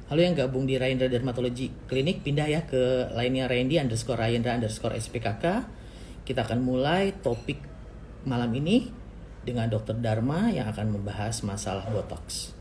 Halo yang gabung di Rayendra Dermatology Klinik, pindah ya ke lainnya Randy underscore Rayendra underscore SPKK. Kita akan mulai topik malam ini dengan Dokter Dharma yang akan membahas masalah botox.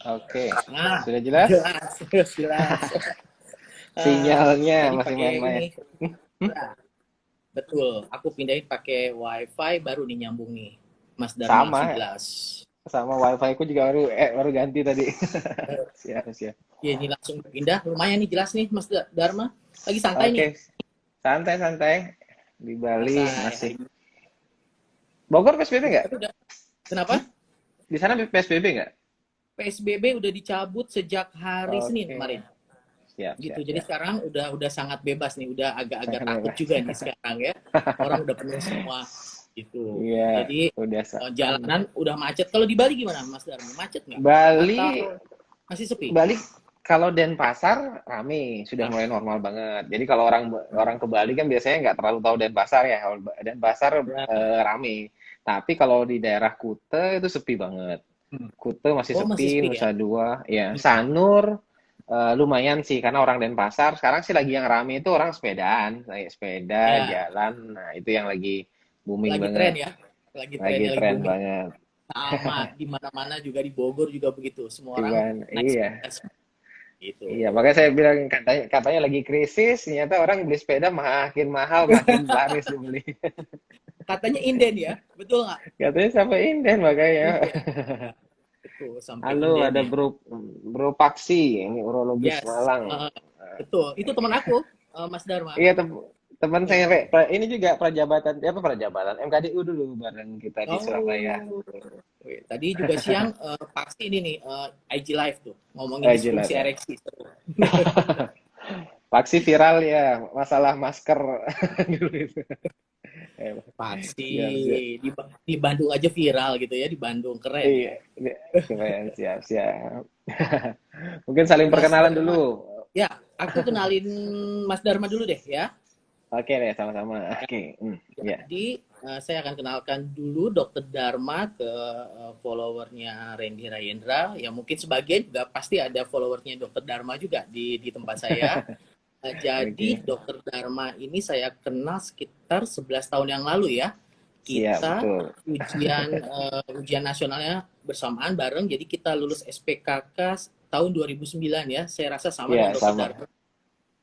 Oke, Nah, sudah jelas? jelas, jelas. Sinyalnya Tadi masih pakai main-main. ini, nah, betul. Aku pindahin pakai WiFi baru nih nyambung nih. Mas Dharma langsung Sama, jelas. sama wifi ku juga baru ganti tadi. Siap, siap. Ya ini langsung pindah, lumayan nih jelas nih Mas Dharma. Lagi santai nih, Oke, santai-santai. Di Bali santai masih. hari ini. Bogor PSBB nggak? Tapi udah, kenapa? Di sana PSBB nggak? PSBB udah dicabut sejak hari Senin Oke, kemarin siap, gitu. siap, Jadi siap. sekarang udah sangat bebas nih, udah agak-agak Sangat takut bebas. juga nih sekarang ya. Orang udah penuh semua gitu. Iya, Jadi udah. jalanan udah macet. Kalau di Bali gimana Mas Darmo? Macet nggak? Bali Atau masih sepi? Bali kalau Denpasar rame, sudah Ah, mulai normal banget. Jadi kalau orang orang ke Bali kan biasanya nggak terlalu tahu Denpasar ya. Kalau Denpasar ya. rame. Tapi kalau di daerah Kuta itu sepi banget. Hmm. Kuta masih Oh masih sepi, sepi ya? Nusa Dua, ya Hmm. Sanur lumayan sih karena orang Denpasar. Sekarang sih lagi yang rame itu orang sepedaan, naik sepeda, Ya, jalan. Nah itu yang lagi booming lagi tren banget, ya. Lagi lagi trennya lagi tren booming. banget. Sama di mana-mana juga di Bogor juga begitu. Semua orang Cuman naik iya. sepeda semua gitu. Iya, makanya saya bilang katanya lagi krisis, ternyata orang beli sepeda makin mahal, makin laris dibeli. Katanya inden ya, betul nggak? Katanya sampai inden makanya. Inden. Ya, betul sampai Halo, inden ada ya. Bro Paksi, ini urologis Yes, Malang. betul. Itu teman aku, Mas Dharma. Iya, teman saya Ya. ini juga prajabatan, apa prajabatan MKDU dulu bareng kita di Surabaya. Oh, oke. Tadi juga siang pasti ini nih IG Live tuh ngomongin Jelas disfungsi ya. ereksi. Paksi viral ya, masalah masker dulu itu. Eh, Pasti Siap, siap. di Bandung aja viral gitu ya, di Bandung keren Iya, ya. keren, siap, siap. Mungkin saling Mas perkenalan Dharma, dulu. ya aku kenalin Mas Dharma dulu deh ya. Oke deh, sama-sama. Ya, Oke, ya. jadi saya akan kenalkan dulu Dokter Dharma ke followernya Randy Rayendra. Ya mungkin sebagian juga pasti ada followernya Dokter Dharma juga di tempat saya. Jadi Oke, Dokter Dharma ini saya kenal sekitar 11 tahun yang lalu ya. siap, Kita betul. ujian nasionalnya bersamaan bareng. Jadi kita lulus SPKK tahun 2009 ya. Saya rasa sama dengan Iya, Dokter sama. Dharma. Sama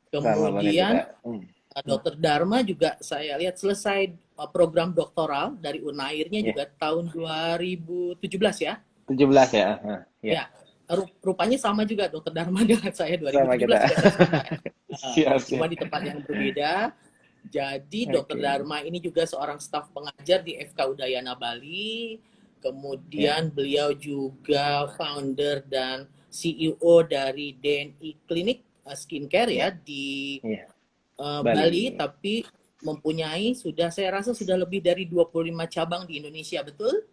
banget kita. Kemudian Hmm. Dokter Dharma juga saya lihat selesai program doktoral dari Unairnya Ya, juga tahun 2017 ya. 17 ya. Ya, Ya, rupanya sama juga Dokter Dharma dengan saya sama 2017 kita. juga saya selesai. Siap, Cuma siap. di tempat yang berbeda. Jadi Dokter Oke. Dharma ini juga seorang staf pengajar di FK Udayana Bali. Ya, Kemudian beliau juga founder dan CEO dari DNI Klinik Skincare ya, ya di ya. Bali, Bali. tapi mempunyai saya rasa sudah lebih dari 25 cabang di Indonesia, betul?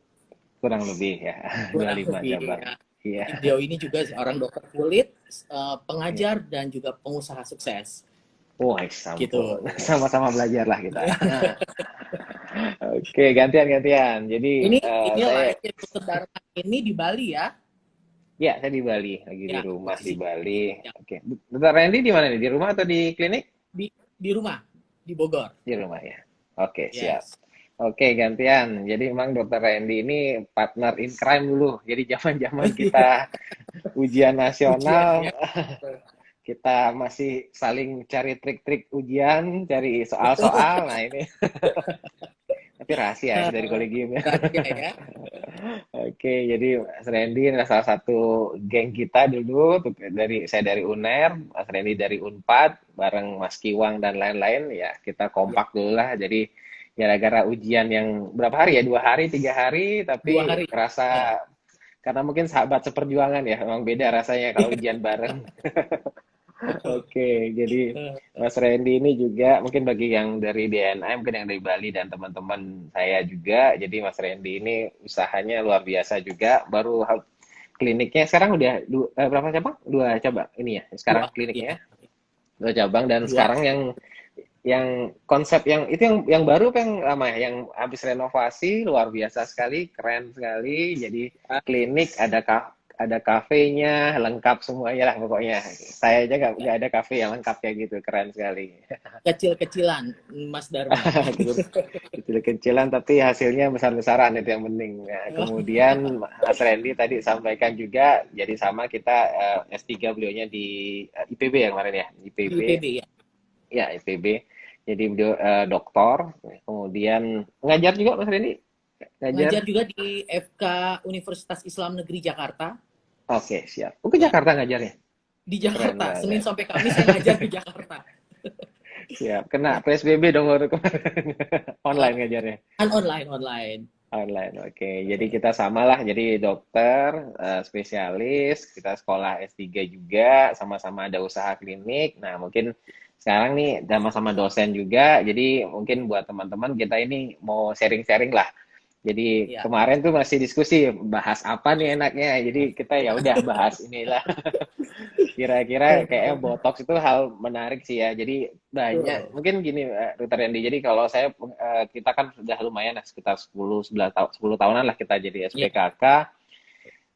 Kurang lebih ya. Kurang 25 lebih cabang. ya. Iya. Jadi beliau ini juga seorang dokter kulit, Iya. pengajar dan juga pengusaha sukses. Wah, Gitu. sampun. Sama-sama belajar lah kita. Oke, gantian-gantian. Jadi, Ini saya lahir dokter Dharma ini di Bali ya. ya, saya di Bali, lagi di Ya, rumah di posisinya Bali. ya, Oke, Dokter Randy di mana nih? Di rumah atau di klinik? di rumah di Bogor. Di rumah ya. Oke, siap. Yes. Oke, gantian. Jadi memang Dokter Randy ini partner in crime dulu. Jadi zaman-zaman kita ujian Ujian nasional, ya. kita masih saling cari trik-trik ujian, cari soal-soal. Nah ini, tapi rahasia ya dari kolegium ya. Rahasia ya. Oke, jadi Mas Randy adalah salah satu geng kita dulu. Saya dari UNER, Mas Randy dari Unpad, bareng Mas Kiwang dan lain-lain. Ya, kita Ya, kompak dulu lah. Jadi gara-gara ujian yang berapa hari ya? 2 hari, 3 hari, dua tapi hari. Ya. kerasa karena mungkin sahabat seperjuangan ya. Memang beda rasanya kalau ujian bareng. Oke, jadi Mas Randy ini juga mungkin bagi yang dari DNI, mungkin yang dari Bali dan teman-teman saya juga. Jadi Mas Randy ini usahanya luar biasa juga. Baru kliniknya sekarang udah berapa cabang? Dua cabang ini ya. Sekarang Dua, kliniknya ya, ya. Dua cabang dan dua. sekarang yang konsep yang itu yang baru apa yang lama ya? Yang habis renovasi luar biasa sekali, keren sekali. Jadi klinik ada kafenya, lengkap semuanya lah pokoknya. Saya aja nggak ada kafe yang lengkap kayak gitu, keren sekali. Kecil-kecilan, Mas Dharma. Kecil-kecilan tapi hasilnya besar-besaran itu yang penting. Nah, kemudian Mas Randy tadi sampaikan juga, jadi sama kita S3 beliaunya di IPB ya kemarin ya, IPB. IPB ya. Ya, IPB. Jadi beliau doktor, kemudian ngajar juga Mas Randy? Ngajar Ngajar? juga di FK Universitas Islam Negeri Jakarta. Oke, siap. Oh, ke Ya, Jakarta ngajarnya? di Keren Jakarta. Senin banget. sampai Kamis saya ngajar di Jakarta. Siap. Kena Ya, PSBB dong waktu kemarin. eh, Online ngajarnya. kan online, online. Online, oke. Jadi kita samalah, jadi dokter, spesialis, kita sekolah S3 juga, sama-sama ada usaha klinik. Nah, mungkin sekarang nih sama-sama dosen juga, jadi mungkin buat teman-teman kita ini mau sharing-sharing lah. Jadi Ya. kemarin tuh masih diskusi bahas apa nih enaknya. Jadi kita ya udah bahas inilah. Kira-kira kayaknya botox itu hal menarik sih ya. Jadi banyak, Betul. mungkin gini Dokter Yandy. Jadi kalau saya kita kan sudah lumayan lah sekitar 10 11 tahun 10 tahunan lah kita jadi Ya, SPKK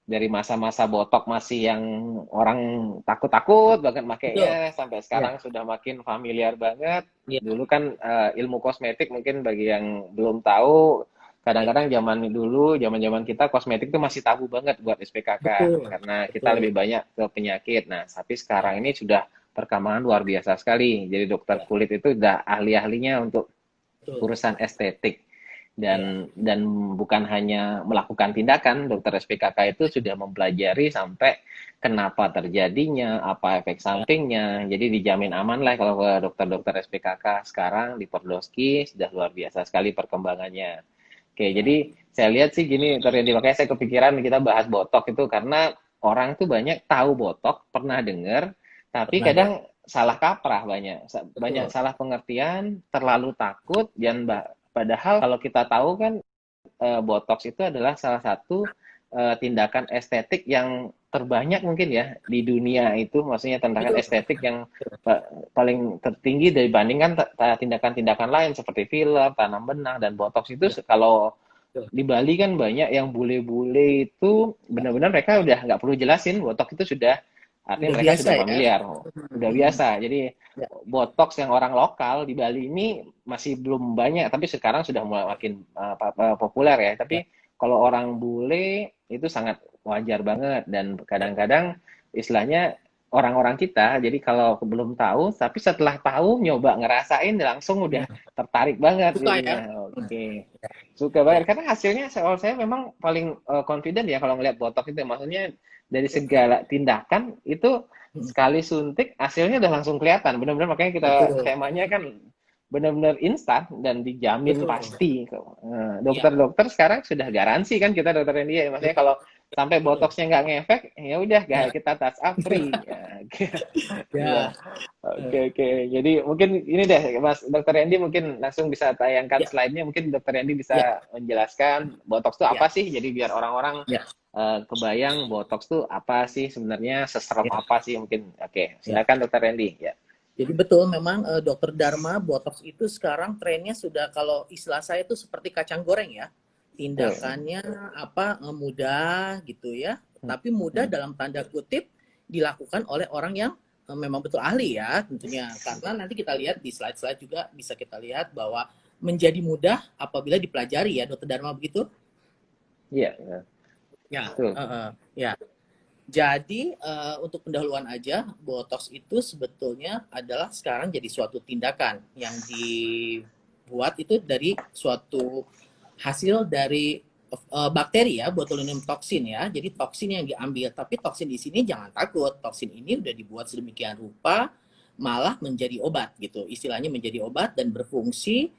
dari masa-masa botok masih yang orang takut-takut banget betul. makainya sampai Ya, sekarang sudah makin familiar banget. ya, Dulu kan ilmu kosmetik mungkin bagi yang belum tahu ya. kadang-kadang zaman-zaman kita kosmetik itu masih tabu banget buat SPKK Betul. karena kita Betul. lebih banyak ke penyakit. Nah, tapi sekarang ini sudah perkembangan luar biasa sekali. Jadi dokter Ya, kulit itu udah ahli-ahlinya untuk betul. urusan estetik Ya, dan bukan hanya melakukan tindakan, dokter SPKK itu sudah mempelajari sampai kenapa terjadinya, apa efek ya, sampingnya. Jadi dijamin aman lah kalau ke dokter-dokter SPKK sekarang di Pordoski sudah luar biasa sekali perkembangannya. Oke, ya. jadi saya lihat sih gini, terjadi makanya saya kepikiran kita bahas botok itu karena orang tuh banyak tahu botok, pernah dengar, tapi Pernah deh. kadang salah kaprah banyak, banyak Betul. salah pengertian, terlalu takut, dan padahal kalau kita tahu kan botox itu adalah salah satu tindakan estetik yang terbanyak mungkin ya di dunia itu, maksudnya tindakan Betul. estetik yang paling tertinggi dibandingkan tindakan-tindakan lain seperti filler, tanam benang, dan botox itu Ya, kalau betul. di Bali kan banyak yang bule-bule itu Ya, benar-benar mereka udah nggak perlu jelasin, botox itu sudah artinya udah mereka biasa sudah ya. familiar, udah Hmm. biasa. Jadi Ya, botox yang orang lokal di Bali ini masih belum banyak, tapi sekarang sudah mulai makin populer ya. ya. Tapi kalau orang bule itu sangat wajar banget dan Ya. kadang-kadang istilahnya orang-orang kita, jadi kalau belum tahu, tapi setelah tahu nyoba ngerasain langsung udah Hmm. tertarik banget Suka ya. jadinya. Hmm. Oke. Suka Ya. banget karena hasilnya kalau saya memang paling confident ya kalau ngelihat botox itu, maksudnya dari Ya. segala tindakan itu Hmm. sekali suntik hasilnya udah langsung kelihatan, benar-benar makanya kita Betul. temanya kan benar-benar instan dan dijamin Betul. pasti. Ya. Dokter-dokter sekarang sudah garansi kan kita dokter India, maksudnya kalau sampai Betul. botoxnya nggak ngefek ya udah Ya. kita touch up free ya. Iya. Ya. Oke, oke. Jadi mungkin ini deh Mas Dokter Randy, mungkin langsung bisa tayangkan Ya. slide-nya, mungkin Dokter Randy Ya. bisa menjelaskan botox itu Ya. apa sih, jadi biar orang-orang Ya. kebayang botox itu apa sih sebenarnya, seserem Ya. apa sih mungkin. Oke, Ya. silakan Dokter Randy ya. Jadi betul memang Dokter Dharma botox itu sekarang trennya sudah, kalau istilah saya itu seperti kacang goreng ya. Betul. Tindakannya apa mudah gitu ya. Hmm, Tapi mudah hmm, dalam tanda kutip dilakukan oleh orang yang memang betul ahli ya tentunya. Karena nanti kita lihat di slide-slide juga bisa kita lihat bahwa menjadi mudah apabila dipelajari ya Dokter Dharma begitu. iya, ya, Ya, betul. ya. Jadi untuk pendahuluan aja, botox itu sebetulnya adalah sekarang jadi suatu tindakan yang dibuat itu dari suatu hasil dari bakteri ya, botulinum toksin ya. Jadi toksin yang diambil, tapi toksin di sini jangan takut, toksin ini udah dibuat sedemikian rupa malah menjadi obat gitu. Istilahnya menjadi obat dan berfungsi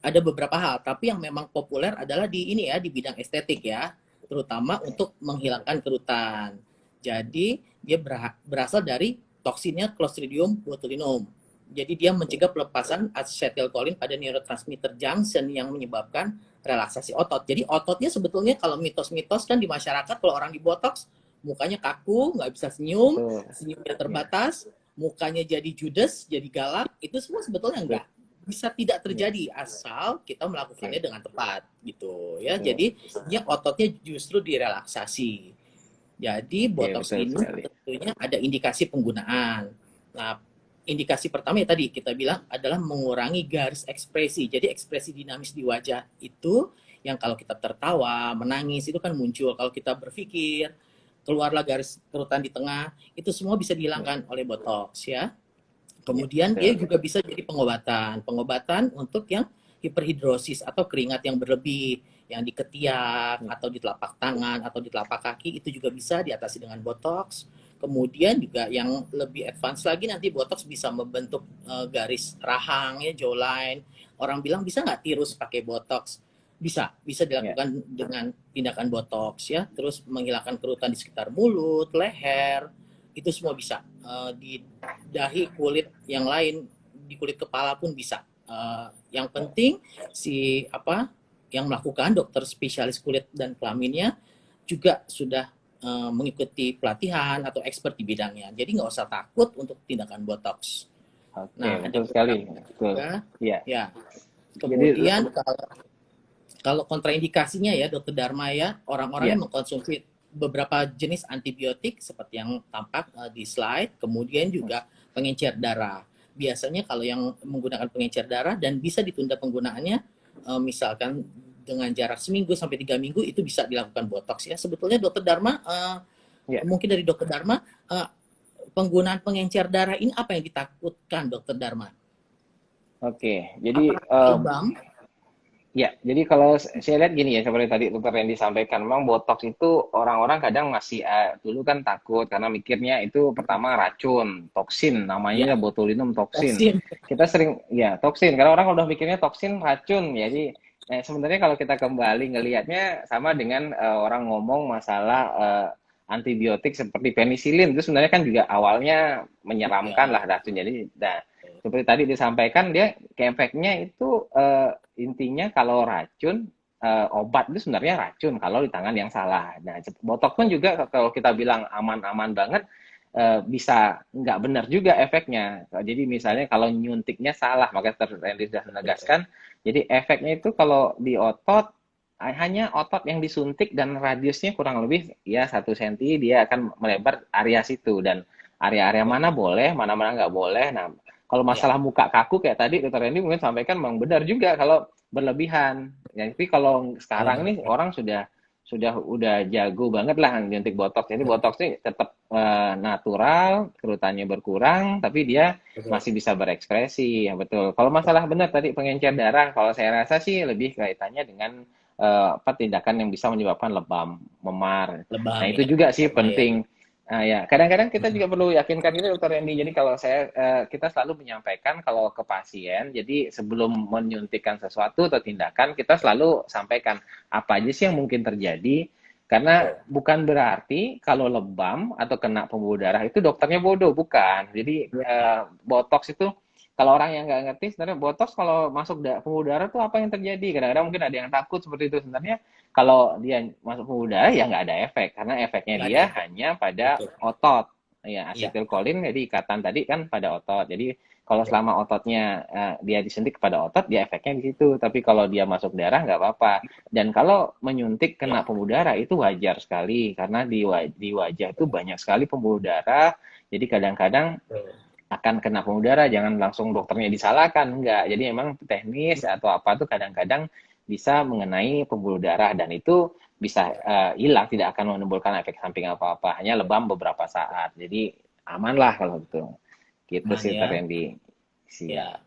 ada beberapa hal, tapi yang memang populer adalah di ini ya, di bidang estetik ya, terutama untuk menghilangkan kerutan. Jadi dia berasal dari toksinnya Clostridium botulinum. Jadi dia mencegah pelepasan acetylcholine pada neurotransmitter junction yang menyebabkan relaksasi otot. Jadi ototnya sebetulnya kalau mitos-mitos kan di masyarakat kalau orang dibotox mukanya kaku, nggak bisa senyum, Betul. senyumnya Ya, terbatas, mukanya jadi judes, jadi galak, itu semua sebetulnya betul. enggak bisa tidak Ya, terjadi asal kita melakukannya oke. dengan tepat gitu ya. Betul. Jadi dia ototnya justru direlaksasi. Jadi Oke, botox betul ini sekali. tentunya ada indikasi penggunaan. Nah, indikasi pertama ya tadi kita bilang adalah mengurangi garis ekspresi. Jadi ekspresi dinamis di wajah itu yang kalau kita tertawa, menangis itu kan muncul. Kalau kita berpikir, keluarlah garis kerutan di tengah, itu semua bisa Ya, dihilangkan oleh botox ya. ya, Kemudian dia betul. juga bisa jadi pengobatan. Pengobatan untuk yang hiperhidrosis atau keringat yang berlebih, yang di ketiak Ya, atau di telapak tangan atau di telapak kaki itu juga bisa diatasi dengan botox. Kemudian juga yang lebih advance lagi nanti botox bisa membentuk garis rahang ya, jawline. Orang bilang bisa nggak tirus pakai botox? Bisa ya, dilakukan dengan tindakan botox ya. Terus menghilangkan kerutan di sekitar mulut, leher, itu semua bisa. Di dahi, kulit yang lain, di kulit kepala pun bisa. Yang penting si yang melakukan dokter spesialis kulit dan kelaminnya juga sudah mengikuti pelatihan atau expert di bidangnya. Jadi nggak usah takut untuk tindakan botox. oke, Nah, ada betul sekali. beberapa Betul. juga Ya, ya. jadi Kemudian kalau kontraindikasinya ya Dokter Dharma ya, orang-orang ya, yang mengkonsumsi beberapa jenis antibiotik seperti yang tampak di slide, kemudian juga pengencer darah. Biasanya kalau yang menggunakan pengencer darah dan bisa ditunda penggunaannya, misalkan dengan jarak seminggu sampai 3 minggu itu bisa dilakukan botox ya. Sebetulnya Dokter Dharma, ya. mungkin dari Dokter Dharma, penggunaan pengencer darah ini apa yang ditakutkan Dokter Dharma? Oke, jadi Apakah lebam? ya, jadi kalau saya lihat gini ya, seperti tadi dokter yang disampaikan, memang botox itu orang-orang kadang masih dulu kan takut karena mikirnya itu pertama racun, toksin, namanya Ya, botulinum toksin. toksin. Kita sering ya toksin, karena orang udah mikirnya toksin racun. Jadi sebenarnya kalau kita kembali ngelihatnya sama dengan orang ngomong masalah antibiotik seperti penisilin itu sebenarnya kan juga awalnya menyeramkan Ya. lah racun. Jadi, nah, seperti tadi disampaikan dia efeknya itu intinya kalau racun obat itu sebenarnya racun kalau di tangan yang salah. Nah, botok pun juga kalau kita bilang aman-aman banget bisa nggak benar juga efeknya. Jadi misalnya kalau nyuntiknya salah, maka Randy sudah menegaskan. Jadi efeknya itu kalau di otot hanya otot yang disuntik dan radiusnya kurang lebih ya 1 senti dia akan melebar area situ dan area-area Ya, mana boleh, mana-mana nggak boleh. Nah, kalau ya, masalah muka kaku kayak tadi Dr. Randy mungkin sampaikan memang benar juga kalau berlebihan. Ya, tapi kalau kalau sekarang ini orang sudah udah jago banget lah nyuntik botox. Jadi botox ini tetap natural, kerutannya berkurang, tapi dia betul. masih bisa berekspresi. Ya betul. Kalau masalah benar tadi pengencer darah, kalau saya rasa sih lebih kaitannya dengan apa tindakan yang bisa menyebabkan lebam, memar. Nah, Lebam itu ya, juga sih lebam ya. penting. Nah, ya, kadang-kadang kita juga perlu yakinkan ini Dokter Randy. Jadi kalau kita selalu menyampaikan kalau ke pasien, jadi sebelum menyuntikkan sesuatu atau tindakan, kita selalu sampaikan apa aja sih yang mungkin terjadi. Karena Betul. bukan berarti kalau lebam atau kena pembuluh darah itu dokternya bodoh, bukan. Jadi Ya, botox itu kalau orang yang nggak ngerti sebenarnya botox kalau masuk pembuluh darah tuh apa yang terjadi? Kadang-kadang mungkin ada yang takut seperti itu sebenarnya kalau dia masuk pembuluh darah ya nggak ada efek karena efeknya nggak ada dia efek. hanya pada Betul. otot ya Ya, asetilkolin jadi ikatan tadi kan pada otot jadi kalau betul. selama ototnya dia disuntik kepada otot dia efeknya di situ tapi kalau dia masuk darah nggak apa-apa dan kalau menyuntik kena Ya, pembuluh darah itu wajar sekali karena di wajah itu banyak sekali pembuluh darah jadi kadang-kadang betul. akan kena pembuluh darah, jangan langsung dokternya disalahkan, enggak. Jadi memang teknis atau apa tuh kadang-kadang bisa mengenai pembuluh darah dan itu bisa hilang, tidak akan menimbulkan efek samping apa-apa, hanya lebam beberapa saat. Jadi aman lah kalau gitu. Gitu Aman sih ya. Terendi. Ya. Siap.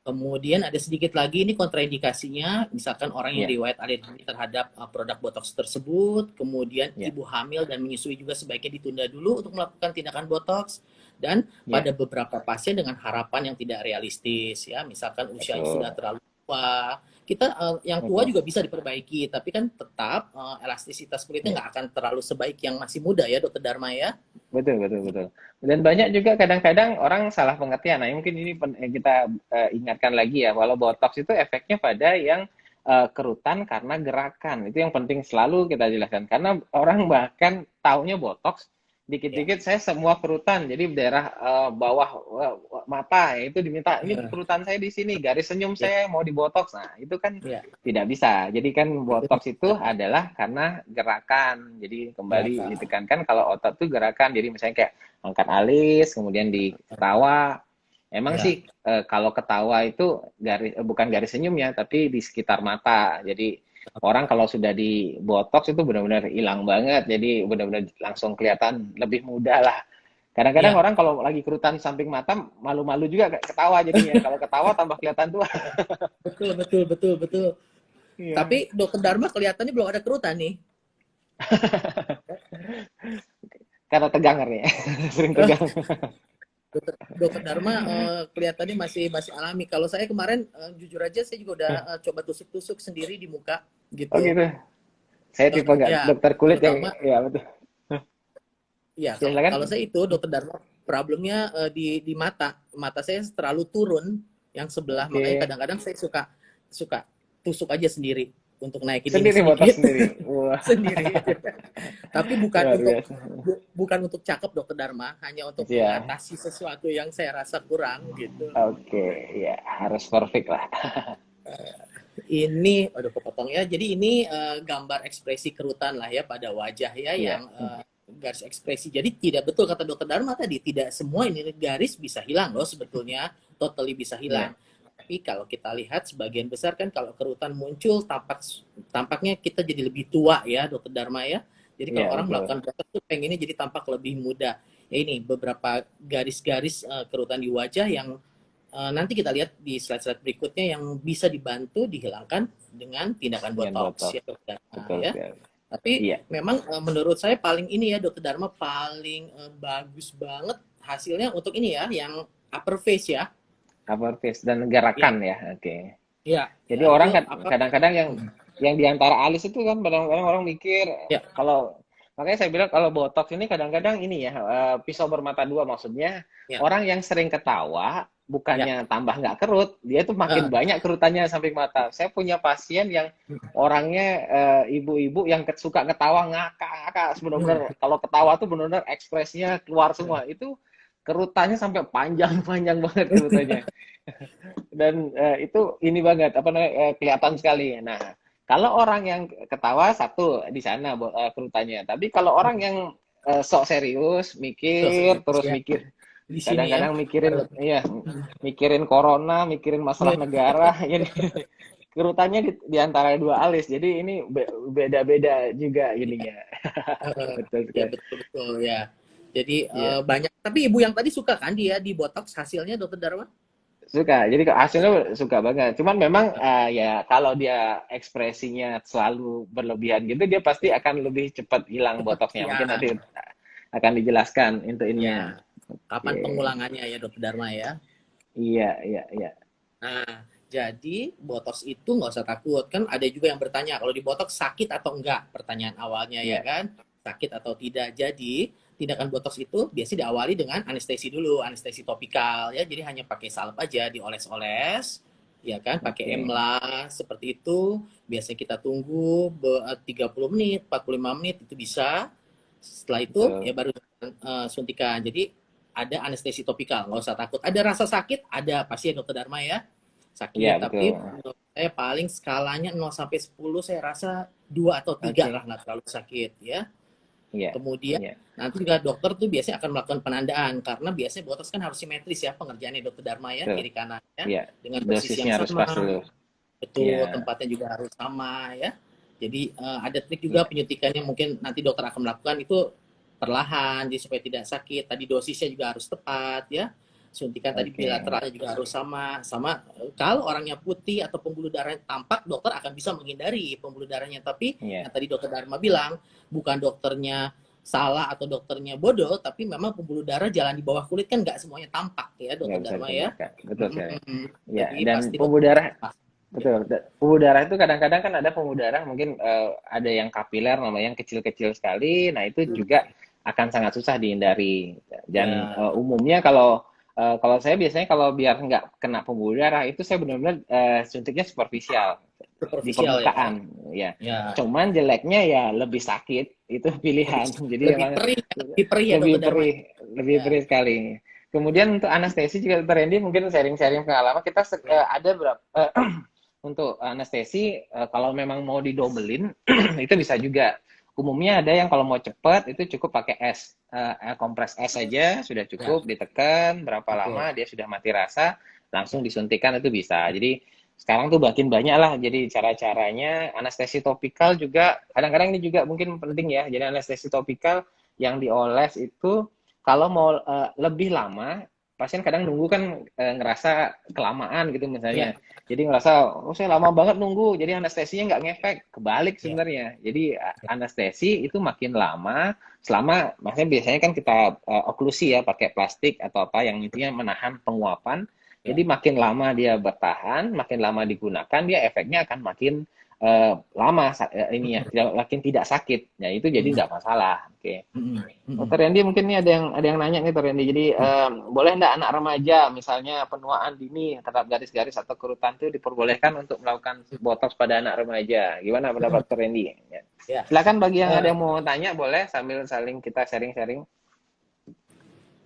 Kemudian ada sedikit lagi ini kontraindikasinya, misalkan orang yang Ya, riwayat alergi terhadap produk botox tersebut, kemudian ya, ibu hamil dan menyusui juga sebaiknya ditunda dulu untuk melakukan tindakan botox, dan ya, pada beberapa pasien dengan harapan yang tidak realistis, ya, misalkan usianya sudah betul. terlalu tua, kita yang tua Oke. juga bisa diperbaiki, tapi kan tetap elastisitas kulitnya Ya. nggak akan terlalu sebaik yang masih muda ya, Dokter Dharma ya. Betul, betul, betul. Dan banyak juga kadang-kadang orang salah pengertian. Nah, mungkin ini kita ingatkan lagi ya, kalau botox itu efeknya pada yang kerutan karena gerakan. Itu yang penting selalu kita jelaskan. Karena orang bahkan taunya botox, Ya. dikit-dikit saya semua kerutan. Jadi daerah bawah mata, ya itu diminta, ini kerutan saya di sini, garis senyum Ya. saya mau dibotox. Nah, itu kan Ya. tidak bisa. Jadi kan Itu botox itu adalah karena gerakan. Jadi kembali gerakan. ditekankan kalau otot itu gerakan. Jadi misalnya kayak angkat alis, kemudian di ketawa. Emang Ya. sih kalau ketawa itu bukan garis senyum ya, tapi di sekitar mata. Jadi orang kalau sudah di botox itu benar-benar hilang banget. Jadi benar-benar langsung kelihatan lebih muda lah. Kadang-kadang Ya. orang kalau lagi kerutan samping mata malu-malu juga ketawa jadinya. Kalau ketawa tambah kelihatan tua. Betul, betul, betul, betul. Iya. Tapi Dokter Dharma kelihatannya belum ada kerutan nih. Karena tegang ya, sering Eh, tegang. Dokter Dharma kelihatannya masih masih alami. Kalau saya kemarin jujur aja saya juga udah coba tusuk-tusuk sendiri di muka Oh gitu. gitu. Saya tipe nggak Ya, dokter kulit yang, terutama ya betul. ya kalau Silakan. saya itu Dokter Dharma problemnya di mata. Mata saya terlalu turun yang sebelah, makanya Oke. kadang-kadang saya suka suka tusuk aja sendiri untuk naikin ini Sendiri botak sedikit sendiri. Wah, sendiri. Tapi bukan luar untuk biasa. bukan untuk cakep Dokter Dharma, hanya untuk Ya. mengatasi sesuatu yang saya rasa kurang gitu. Oke, ya harus perfect lah. Ini, aduh kepotong ya. Jadi ini gambar ekspresi kerutan lah ya pada wajah ya Iya. yang garis ekspresi. Jadi tidak betul kata Dokter Dharma tadi, tidak semua ini garis bisa hilang loh sebetulnya, totally bisa Iya. hilang. Tapi kalau kita lihat sebagian besar kan kalau kerutan muncul tampaknya kita jadi lebih tua ya Dokter Dharma ya. Jadi Iya, kalau orang betul. melakukan botox tuh pengennya jadi tampak lebih muda. Ya ini beberapa garis-garis kerutan di wajah yang nanti kita lihat di slide-slide berikutnya yang bisa dibantu dihilangkan dengan tindakan Dengan botox botok. ya Dokter Dharma Betul ya. sekali. Tapi Iya. memang menurut saya paling ini ya Dokter Dharma paling bagus banget hasilnya untuk ini ya yang upper face ya. Upper face dan Ya, gerakan ya. Oke. ya, Jadi ya itu orang apa? kadang-kadang yang di antara alis itu kan kadang-kadang orang mikir Ya, kalau, makanya saya bilang kalau botox ini kadang-kadang ini ya pisau bermata dua, maksudnya ya, orang yang sering ketawa ya. bukannya tambah nggak kerut, dia tuh makin Eh, banyak kerutannya samping mata. Saya punya pasien yang orangnya ibu-ibu yang suka ketawa ngakak-ngakak, benar-benar kalau ketawa tuh benar-benar ekspresinya keluar semua. Itu kerutannya sampai panjang-panjang banget kerutannya. Dan itu ini banget apa namanya kelihatan sekali. Nah, kalau orang yang ketawa satu di sana kerutannya. Tapi kalau orang yang sok serius, tuh, mikir terus ya. mikir, Di sini ya. kadang-kadang mikirin ya, mikirin corona, mikirin masalah negara, ini kerutannya di antara dua alis. Jadi ini beda-beda juga ininya. Betul Ya sekali. betul betul ya. Jadi Iya. banyak. Tapi ibu yang tadi suka kan dia di botox hasilnya Dokter Dharma? Suka, jadi hasilnya suka banget. Cuman memang ya kalau dia ekspresinya selalu berlebihan gitu, dia pasti akan lebih cepat hilang Cepat botoxnya. ya. Mungkin nanti akan dijelaskan untuk ininya. Ya. Kapan Oke. pengulangannya ya Dokter Dharma ya? Iya, iya, iya. Nah, jadi botox itu nggak usah takut. Kan ada juga yang bertanya, kalau di botox sakit atau enggak? Pertanyaan awalnya ya Iya, kan? Sakit atau tidak. Jadi, tindakan botox itu biasanya diawali dengan anestesi dulu, anestesi topikal ya. Jadi hanya pakai salep aja, dioles-oles, ya kan? Pakai oke. EMLA seperti itu. Biasanya kita tunggu 30 menit, 45 menit itu bisa. Setelah itu ya Betul. baru suntikan. Jadi ada anestesi topikal, nggak usah takut. Ada rasa sakit, ada pasti ya Dokter Dharma ya. Iya, Sakit, betul. tapi menurut saya paling skalanya 0 sampai 10 saya rasa 2 atau 3 Oke. lah, nggak terlalu sakit ya. Iya, Kemudian iya. nanti juga dokter tuh biasanya akan melakukan penandaan karena biasanya botox kan harus simetris ya pengerjaannya Dokter Dharma ya, Betul. kiri kanannya Iya. dengan posisi Dosisnya yang harus pas sama, dulu. betul, Iya, tempatnya juga harus sama ya. Jadi ada trik juga iya. penyuntikannya mungkin nanti dokter akan melakukan itu perlahan jadi supaya tidak sakit. Tadi dosisnya juga harus tepat ya. Suntikan tadi Oke. bilateralnya juga harus sama. Sama kalau orangnya putih atau pembuluh darahnya tampak, dokter akan bisa menghindari pembuluh darahnya. Tapi Iya. yang tadi dokter Dharma bilang, bukan dokternya salah atau dokternya bodoh, tapi memang pembuluh darah jalan di bawah kulit kan nggak semuanya tampak ya Nggak dokter bisa Dharma ya. ditembakkan. Betul sekali. Ya, Jadi dan pasti pembuluh darah dokter. Ya. betul. Pembuluh darah itu kadang-kadang kan ada pembuluh darah mungkin ada yang kapiler namanya yang kecil-kecil sekali. Nah, itu juga akan sangat susah dihindari. Dan Ya, umumnya kalau saya biasanya kalau biar nggak kena pembuluh darah itu saya benar-benar suntiknya superficial di superficial ya. permukaan ya. Ya, Cuman jeleknya ya lebih sakit itu lebih pilihan. Jadi lebih emang perih, lebih perih ya lebih Dokter Dharma. perih, lebih Ya, perih sekali. Kemudian untuk anestesi juga Dr. Randy mungkin sharing-sharing pengalaman kita ya, ada berapa untuk anestesi kalau memang mau didobelin itu bisa juga. Umumnya ada yang kalau mau cepat itu cukup pakai es, kompres es saja sudah ya. cukup, ditekan berapa Oke. lama dia sudah mati rasa, langsung Ya. disuntikan itu bisa. Jadi sekarang tuh makin banyak lah jadi cara-caranya. Anestesi topikal juga kadang-kadang ini juga mungkin penting ya. Jadi anestesi topikal yang dioles itu kalau mau lebih lama, pasien kadang nunggu kan ngerasa kelamaan gitu Ya. misalnya. Jadi ngerasa, oh saya lama banget nunggu, jadi anestesinya nggak ngefek. Kebalik Ya. sebenarnya. Jadi anestesi itu makin lama, selama, maksudnya biasanya kan kita oklusi ya, pakai plastik atau apa yang intinya menahan penguapan. Jadi Ya. makin lama dia bertahan, makin lama digunakan, dia efeknya akan makin lama ini ya, makin tidak sakit. Ya itu jadi Mm, nggak masalah. Oke. mm, mm, Dokter Randy mungkin nih ada yang nanya nih Dokter Randy. Jadi mm. boleh nggak anak remaja misalnya penuaan dini terhadap garis-garis atau kerutan itu diperbolehkan untuk melakukan botox pada anak remaja? Gimana pendapat Dokter Randy? Ya. Ya. Silakan bagi yang ada Eh, yang mau tanya boleh sambil saling kita sharing-sharing.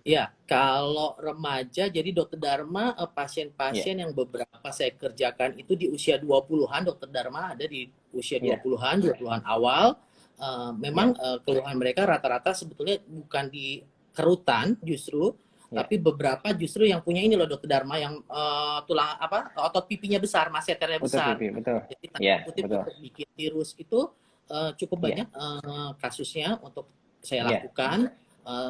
Ya, kalau remaja, jadi Dokter Dharma, Iya, pasien-pasien yang beberapa saya kerjakan itu di usia 20-an, Dokter Dharma ada di usia iya, 20-an, 20-an awal. iya, Memang keluhan mereka rata-rata sebetulnya bukan di kerutan justru, iya. tapi beberapa justru yang punya ini loh Dokter Dharma, yang tulang apa, otot pipinya besar, masseternya Betul besar. Pipi, betul. Jadi tanda Iya, kutip betul. untuk bikin tirus itu cukup Iya, banyak kasusnya untuk saya iya, lakukan. betul.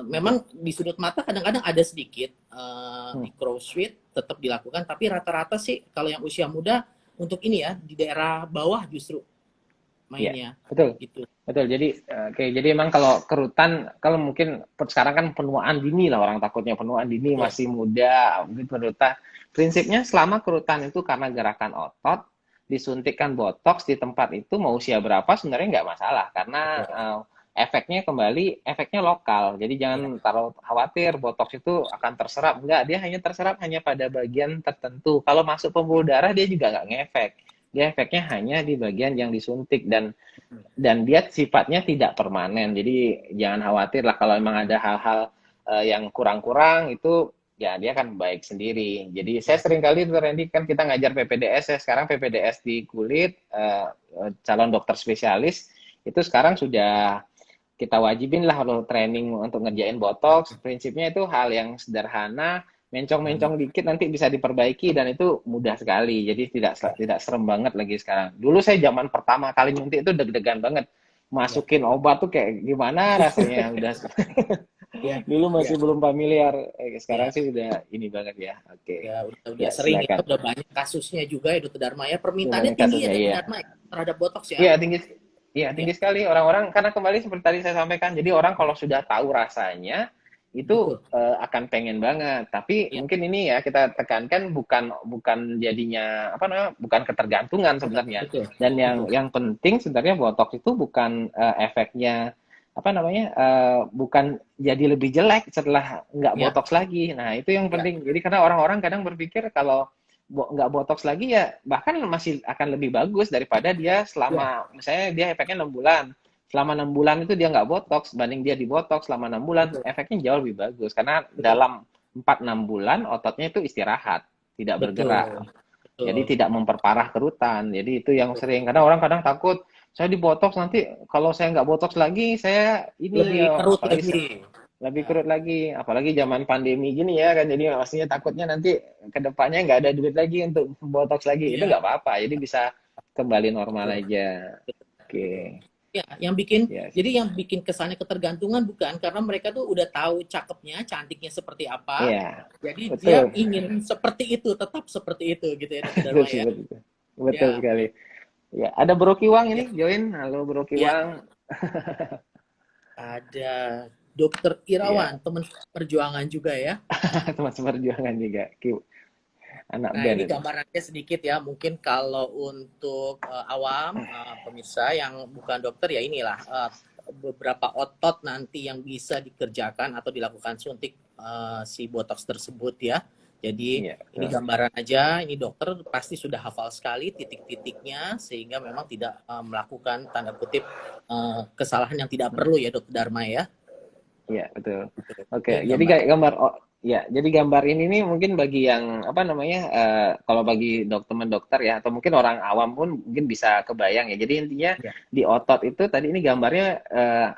Memang di sudut mata kadang-kadang ada sedikit Hmm, di crossfit tetap dilakukan, tapi rata-rata sih kalau yang usia muda untuk ini ya di daerah bawah justru iya, mainnya betul. gitu. Betul. Jadi oke, jadi emang kalau kerutan kalau mungkin sekarang kan penuaan dini lah orang takutnya penuaan dini Betul. masih muda, mungkin penuta. Prinsipnya selama kerutan itu karena gerakan otot disuntikkan botox di tempat itu mau usia berapa sebenarnya nggak masalah karena Betul. efeknya kembali efeknya lokal. Jadi jangan Ya, taruh khawatir botox itu akan terserap. Enggak, dia hanya terserap hanya pada bagian tertentu. Kalau masuk pembuluh darah dia juga nggak ngefek. Dia efeknya hanya di bagian yang disuntik dan dia sifatnya tidak permanen. Jadi jangan khawatir lah kalau memang ada hal-hal yang kurang-kurang itu ya dia kan baik sendiri. Jadi saya ya, sering kali tuh Randy kan kita ngajar PPDS ya sekarang PPDS di kulit calon dokter spesialis itu sekarang sudah kita wajibin lah kalau training untuk ngerjain botox. Prinsipnya itu hal yang sederhana, hmm, mencong-mencong dikit nanti bisa diperbaiki dan itu mudah sekali. Jadi tidak ya, tidak serem banget lagi sekarang. Dulu saya zaman pertama kali nyuntik itu deg-degan banget. ya, Masukin obat tuh kayak gimana rasanya udah ya, dulu ya, masih belum familiar. Sekarang ya, sih udah ini banget ya. Oke. ya udah Ya, sering ya, silakan. udah banyak kasusnya juga ya Dokter Dharma ya. Permintaannya Banyak tinggi ya kasusnya Dokter iya. Dharma ya, terhadap botox ya. Iya, tinggi. Iya, Ya, tinggi sekali orang-orang karena kembali seperti tadi saya sampaikan. Jadi orang kalau sudah tahu rasanya itu betul. akan pengen banget. Tapi Ya, mungkin ini ya kita tekankan bukan bukan jadinya apa namanya? Bukan ketergantungan sebenarnya. betul, Dan yang betul. yang penting sebenarnya botox itu bukan efeknya apa namanya? Bukan jadi lebih jelek setelah nggak Ya, botox lagi. Nah, itu yang ya, penting. Jadi karena orang-orang kadang berpikir kalau nggak botox lagi ya bahkan masih akan lebih bagus daripada dia ya, selama misalnya dia efeknya 6 bulan selama 6 bulan itu dia nggak botox banding dia di botox selama 6 bulan betul, efeknya jauh lebih bagus karena betul, dalam 4-6 bulan ototnya itu istirahat tidak bergerak betul, jadi betul. tidak memperparah kerutan jadi itu yang Betul. sering karena orang kadang takut saya di botox nanti kalau saya nggak botox lagi saya ini Lebih kerut apalagi lagi. lebih Nah, kerut lagi, apalagi zaman pandemi gini ya kan, jadi maksudnya takutnya nanti ke depannya nggak ada duit lagi untuk botox lagi, itu iya, nggak apa-apa, jadi bisa kembali normal betul, aja. betul. Oke, Ya, yang bikin yes, jadi yang bikin kesannya ketergantungan bukan karena mereka tuh udah tahu cakepnya, cantiknya seperti apa. iya, Jadi dia betul, ingin seperti itu, tetap seperti itu gitu ya Dokter betul Dharma sih, ya. betul, betul Ya, sekali. Ya, ada Bro Kiwang ya, ini join, halo Bro ya. Kiwang, Ada Dokter ya, Irawan, teman perjuangan juga ya. teman perjuangan juga. Anak Nah, band ini itu. gambarannya sedikit ya. Mungkin kalau untuk awam pemirsa yang bukan dokter ya inilah beberapa otot nanti yang bisa dikerjakan atau dilakukan suntik si botox tersebut ya. Jadi Iya, ini betul. gambaran aja. Ini dokter pasti sudah hafal sekali titik-titiknya sehingga memang tidak melakukan tanda kutip kesalahan yang tidak perlu ya Dokter Dharma ya. Iya, betul. Ini Oke, jadi gambar. gambar oh ya, jadi gambar ini nih mungkin bagi yang apa namanya kalau bagi teman dokter ya atau mungkin orang awam pun mungkin bisa kebayang ya. Jadi intinya Ya, di otot itu tadi ini gambarnya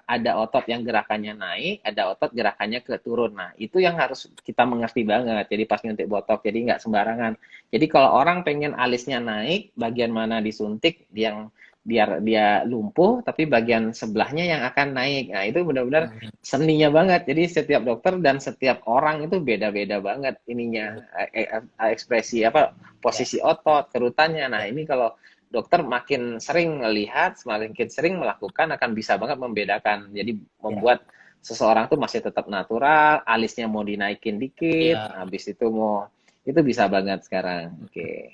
ada otot yang gerakannya naik, ada otot gerakannya ke turun. Nah, itu yang harus kita mengerti banget. Jadi pas nyuntik botok, jadi nggak sembarangan. Jadi kalau orang pengen alisnya naik, bagian mana disuntik yang biar dia lumpuh, tapi bagian sebelahnya yang akan naik. Nah, itu benar-benar seninya banget. Jadi setiap dokter dan setiap orang itu beda-beda banget ininya ekspresi apa ya, posisi otot, kerutannya. Nah, ya, ini kalau dokter makin sering melihat, semakin sering melakukan akan bisa banget membedakan. Jadi ya, membuat seseorang tuh masih tetap natural, alisnya mau dinaikin dikit, ya. habis itu mau itu bisa banget sekarang. Oke.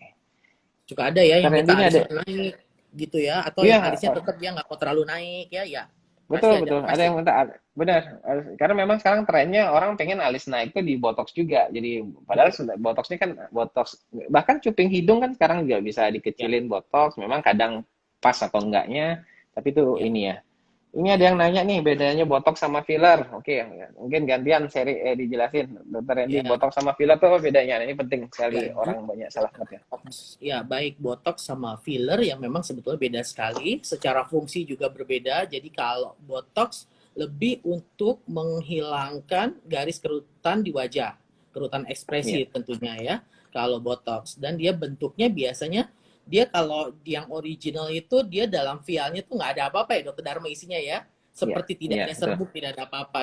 Suka ada ya yang Keren minta ini ada. alisnya naik gitu ya, atau yang Iya, alisnya tetap dia nggak mau terlalu naik ya, ya betul, pasti ada, betul. Ada pasti. yang minta, benar. Karena memang sekarang trennya orang pengen alis naik tuh di botox juga. Jadi, padahal Betul. botox ini kan botox, bahkan cuping hidung kan sekarang juga bisa Ya, dikecilin botox. Memang kadang pas atau enggaknya, tapi itu ya, ini ya. Ini ada yang nanya nih, bedanya botox sama filler. Oke, mungkin gantian seri dijelasin. Dokter Randy, ya, botox sama filler tuh apa bedanya? Nah, ini penting sekali, ya. orang banyak salah ngerti. Botox, ya baik botox sama filler yang memang sebetulnya beda sekali. Secara fungsi juga berbeda. Jadi kalau botox lebih untuk menghilangkan garis kerutan di wajah, kerutan Iya, ekspresi tentunya ya. Kalau botox dan dia bentuknya biasanya dia kalau yang original itu dia dalam vialnya tuh nggak ada apa-apa ya Dokter Dharma isinya ya. iya, Seperti tidak iya, ada betul. serbuk, tidak ada apa-apa.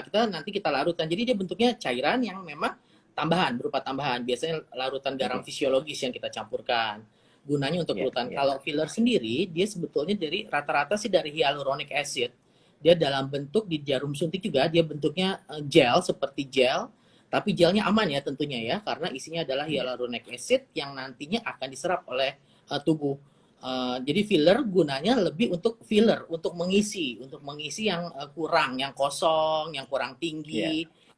Kita larutkan. Jadi dia bentuknya cairan yang memang tambahan berupa tambahan biasanya larutan garam Betul. fisiologis yang kita campurkan gunanya untuk Iya, kerutan. iya, Kalau filler sendiri dia sebetulnya dari rata-rata sih dari hyaluronic acid, dia dalam bentuk di jarum suntik juga dia bentuknya gel seperti gel, tapi gelnya aman ya tentunya ya karena isinya adalah iya. hyaluronic acid yang nantinya akan diserap oleh tubuh. Jadi filler gunanya lebih untuk filler, untuk mengisi yang kurang, yang kosong, yang kurang Iya. tinggi.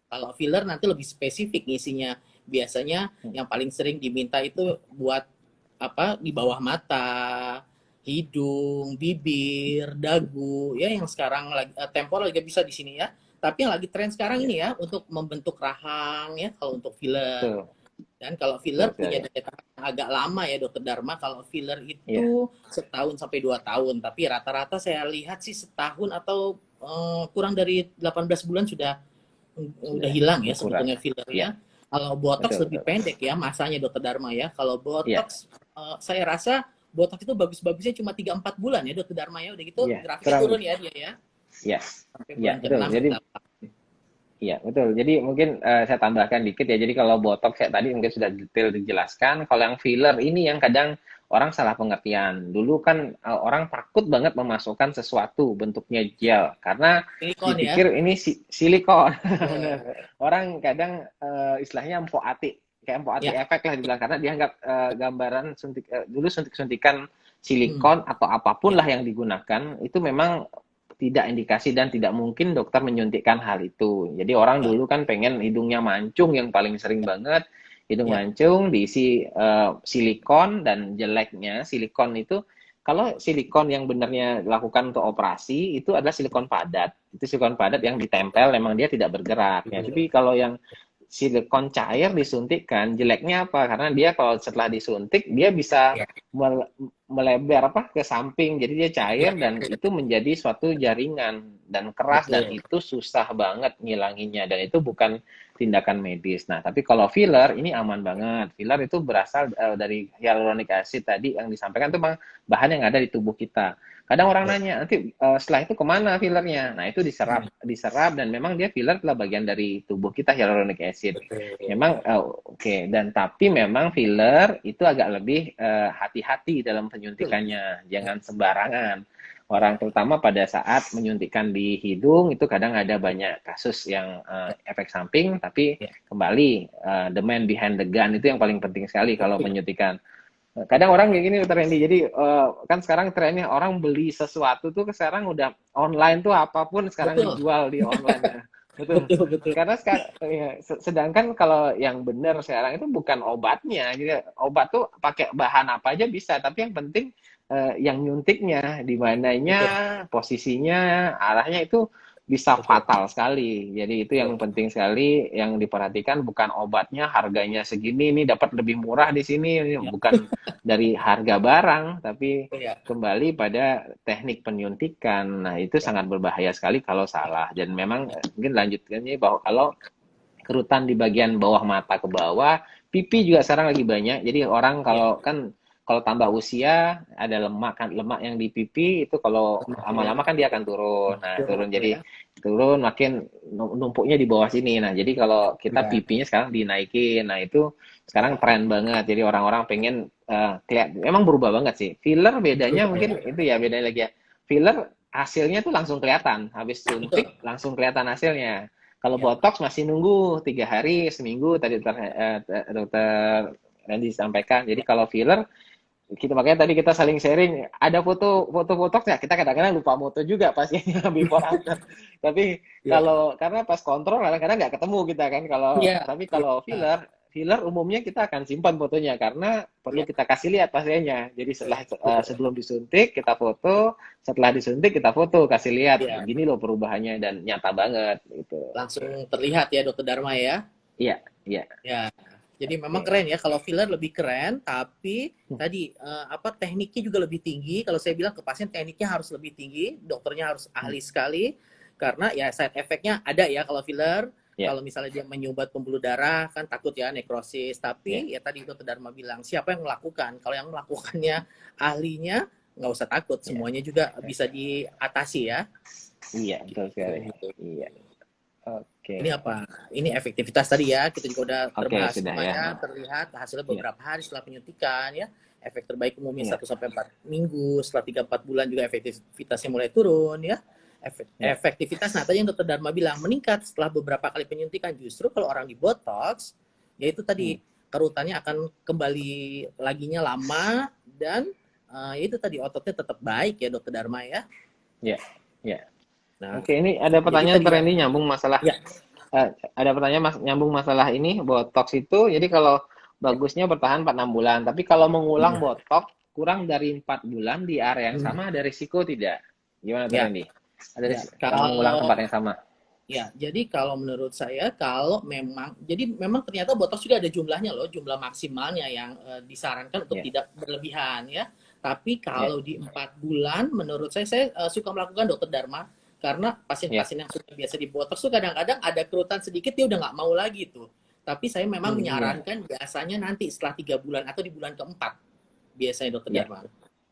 Kalau filler nanti lebih spesifik ngisinya. Biasanya Hmm. yang paling sering diminta itu buat apa di bawah mata, hidung, bibir, dagu, ya yang sekarang lagi tempor lagi bisa di sini ya. Tapi yang lagi tren sekarang Iya, ini ya untuk membentuk rahang ya kalau untuk filler. betul. Dan kalau Betul filler punya sekali. daya tahan yang agak lama ya Dokter Dharma. Kalau filler Iya, itu setahun sampai 2 tahun. Tapi rata-rata saya lihat sih setahun atau kurang dari 18 bulan udah hilang ya berkurang. sebetulnya Iya, fillernya. Kalau botox betul, lebih betul. pendek ya masanya Dokter Dharma ya. Kalau Iya, botox saya rasa botox itu bagus-bagusnya cuma 3-4 bulan ya Dokter Dharma ya. Udah gitu iya, grafiknya kurang. turun ya dia ya. Iya, Sampai iya, bulan betul. ke-6 Jadi, ke-8. iya, betul. Jadi mungkin saya tambahkan dikit ya. Jadi kalau botox kayak tadi mungkin sudah detail dijelaskan. Kalau yang filler ini yang kadang orang salah pengertian. Dulu kan orang takut banget memasukkan sesuatu bentuknya gel karena Silikon ya. dipikir ini silikon. Bener. Ya. Orang kadang istilahnya empok ati, kayak empok ati Ya. efek lah dibilang karena dianggap gambaran suntik dulu suntik-suntikan Hmm. silikon atau apapun Ya. lah yang digunakan itu memang tidak indikasi dan tidak mungkin dokter menyuntikkan hal itu. Jadi orang Ya. dulu kan pengen hidungnya mancung yang paling sering banget, hidung Ya. mancung diisi silikon dan jeleknya silikon itu kalau silikon yang benarnya dilakukan untuk operasi itu adalah silikon padat. Itu silikon padat yang ditempel memang dia tidak bergerak ya. Tapi kalau yang silikon cair disuntikkan jeleknya apa? Karena dia kalau setelah disuntik dia bisa Ya. melebar apa ke samping jadi dia Ya. cair dan itu menjadi suatu jaringan dan keras dan Betul. itu susah banget ngilanginnya dan itu bukan tindakan medis. Nah, tapi kalau filler ini aman banget. Filler itu berasal dari hyaluronic acid tadi yang disampaikan itu memang bahan yang ada di tubuh kita. Kadang orang Ya. nanya, nanti setelah itu kemana fillernya? Nah, itu Hmm. diserap dan memang dia filler adalah bagian dari tubuh kita hyaluronic acid. Betul. Memang oke dan tapi memang filler itu agak lebih hati-hati dalam penyuntikannya, jangan sembarangan. orang terutama pada saat menyuntikkan di hidung itu kadang ada banyak kasus yang efek samping, tapi Ya, kembali the man behind the gun itu yang paling penting sekali kalau betul. menyuntikan. Kadang orang kayak gini Dr. Randy, jadi kan sekarang trennya orang beli sesuatu tuh sekarang udah online tuh apapun sekarang Betul. dijual di online ya. Betul. Betul, betul. Karena sekarang ya, sedangkan kalau yang benar sekarang itu bukan obatnya. Jadi obat tuh pakai bahan apa aja bisa, tapi yang penting yang nyuntiknya, di mananya, Betul, posisinya, arahnya itu bisa betul, fatal sekali. Jadi itu yang betul. penting sekali yang diperhatikan bukan obatnya harganya segini ini dapat lebih murah di sini ini Ya, bukan dari harga barang tapi ya, kembali pada teknik penyuntikan. Nah, itu ya, sangat berbahaya sekali kalau ya, salah. Dan memang mungkin lanjutkannya bahwa kalau kerutan di bagian bawah mata ke bawah, pipi juga sekarang lagi banyak. Jadi orang ya. kalau kan kalau tambah usia ada lemak kan lemak yang di pipi itu kalau Lemak ya. lama-lama kan dia akan turun. Nah, turun Betul jadi ya. turun makin numpuknya di bawah sini. Nah, jadi kalau kita Ya, pipinya sekarang dinaikin. Nah, itu sekarang tren banget. Jadi orang-orang pengen memang berubah banget sih. Filler bedanya berubah ya. mungkin itu ya bedanya lagi ya. Filler hasilnya tuh langsung kelihatan. Habis Betul. suntik langsung kelihatan hasilnya. Kalau Ya, botox masih nunggu 3 hari, seminggu tadi dokter Randy sampaikan. Jadi ya, kalau filler kita makanya tadi kita saling sharing ada foto botox ya kita kadang-kadang lupa foto juga pasiennya before after. Tapi ya. kalau karena pas kontrol kadang-kadang nggak ketemu kita kan kalau Iya, tapi iya, kalau filler umumnya kita akan simpan fotonya karena perlu iya, kita kasih lihat pasiennya. Jadi setelah betul. sebelum disuntik kita foto, setelah disuntik kita foto kasih lihat Iya, gini loh perubahannya dan nyata banget gitu. langsung terlihat ya Dokter Dharma ya. Iya, iya. Ya. Jadi memang Oke. keren ya kalau filler lebih keren, tapi tadi apa tekniknya juga lebih tinggi. Kalau saya bilang ke pasien tekniknya harus lebih tinggi, dokternya harus ahli sekali karena ya side effect-nya ada ya kalau filler. Ya, Kalau misalnya dia menyumbat pembuluh darah kan takut ya nekrosis. ya. Tapi ya tadi Dokter Dharma bilang siapa yang melakukan? Kalau yang melakukannya ahlinya nggak usah takut, Ya. semuanya juga bisa diatasi ya. Iya, betul sekali. Gitu. Iya. Oke. Ini apa? Ini efektivitas tadi ya. Kita juga udah Oke, terbahas sudah ya. semuanya, terlihat hasilnya Iya, beberapa hari setelah penyuntikan ya. Efek terbaik umumnya iya, 1 sampai 4 minggu, setelah 3-4 bulan juga efektivitasnya mulai turun ya. iya. Efektivitas, nah tadi yang Dokter Dharma bilang meningkat setelah beberapa kali penyuntikan. Justru kalau orang di botox, yaitu Hmm. tadi kerutannya akan kembali laginya lama dan itu tadi ototnya tetap baik ya Dokter Dharma ya. Iya, iya. Nah, Oke, ini ada jadi pertanyaan tadi Dr. ya, Randy nyambung masalah ya, ada pertanyaan nyambung masalah ini botox itu. Jadi kalau ya. bagusnya bertahan 4-6 bulan, tapi kalau mengulang Hmm. botox kurang dari 4 bulan di area yang Hmm. sama ada risiko tidak? Gimana Dr. Ya, Randy? Ada ya. risiko kalau mengulang Kalau tempat yang sama? Ya, jadi kalau menurut saya kalau jadi memang ternyata botox juga ada jumlahnya loh, jumlah maksimalnya yang disarankan untuk Ya, tidak berlebihan ya. Tapi ya, kalau di 4 bulan, menurut saya suka melakukan Dokter Dharma karena ya. pasien-pasien yang sudah biasa di botox tuh kadang-kadang ada kerutan sedikit dia udah nggak mau lagi tuh. Tapi saya memang Iya, menyarankan biasanya nanti setelah 3 bulan atau di bulan keempat biasanya Dokter iya. Dharma.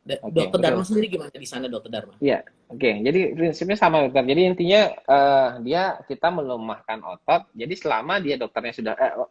Oke, Dokter betul. Dharma sendiri gimana di sana Dokter Dharma? Iya, oke. Jadi prinsipnya sama dokter. Jadi intinya kita melemahkan otot. Jadi selama dia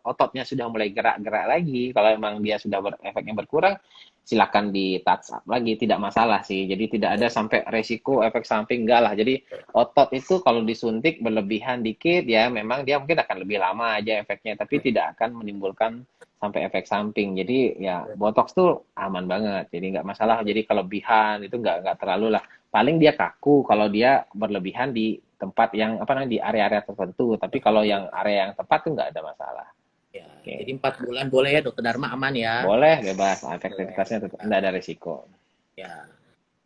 ototnya sudah mulai gerak-gerak lagi, kalau memang dia sudah efeknya berkurang, silakan di touch up lagi, tidak masalah sih. Jadi tidak ada sampai resiko efek samping enggak lah. Jadi otot itu kalau disuntik berlebihan dikit ya, memang dia mungkin akan lebih lama aja efeknya, tapi tidak akan menimbulkan sampai efek samping. Jadi ya botox tuh aman banget. Jadi nggak masalah. Jadi kelebihan itu nggak terlalu lah. Paling dia kaku kalau dia berlebihan di tempat yang apa namanya di area-area tertentu. Tapi kalau yang area yang tepat tuh nggak ada masalah. Ya, jadi Oke, 4 bulan boleh ya Dokter Dharma aman ya. boleh bebas. Boleh. Efektivitasnya tetap nggak ada risiko. Ya,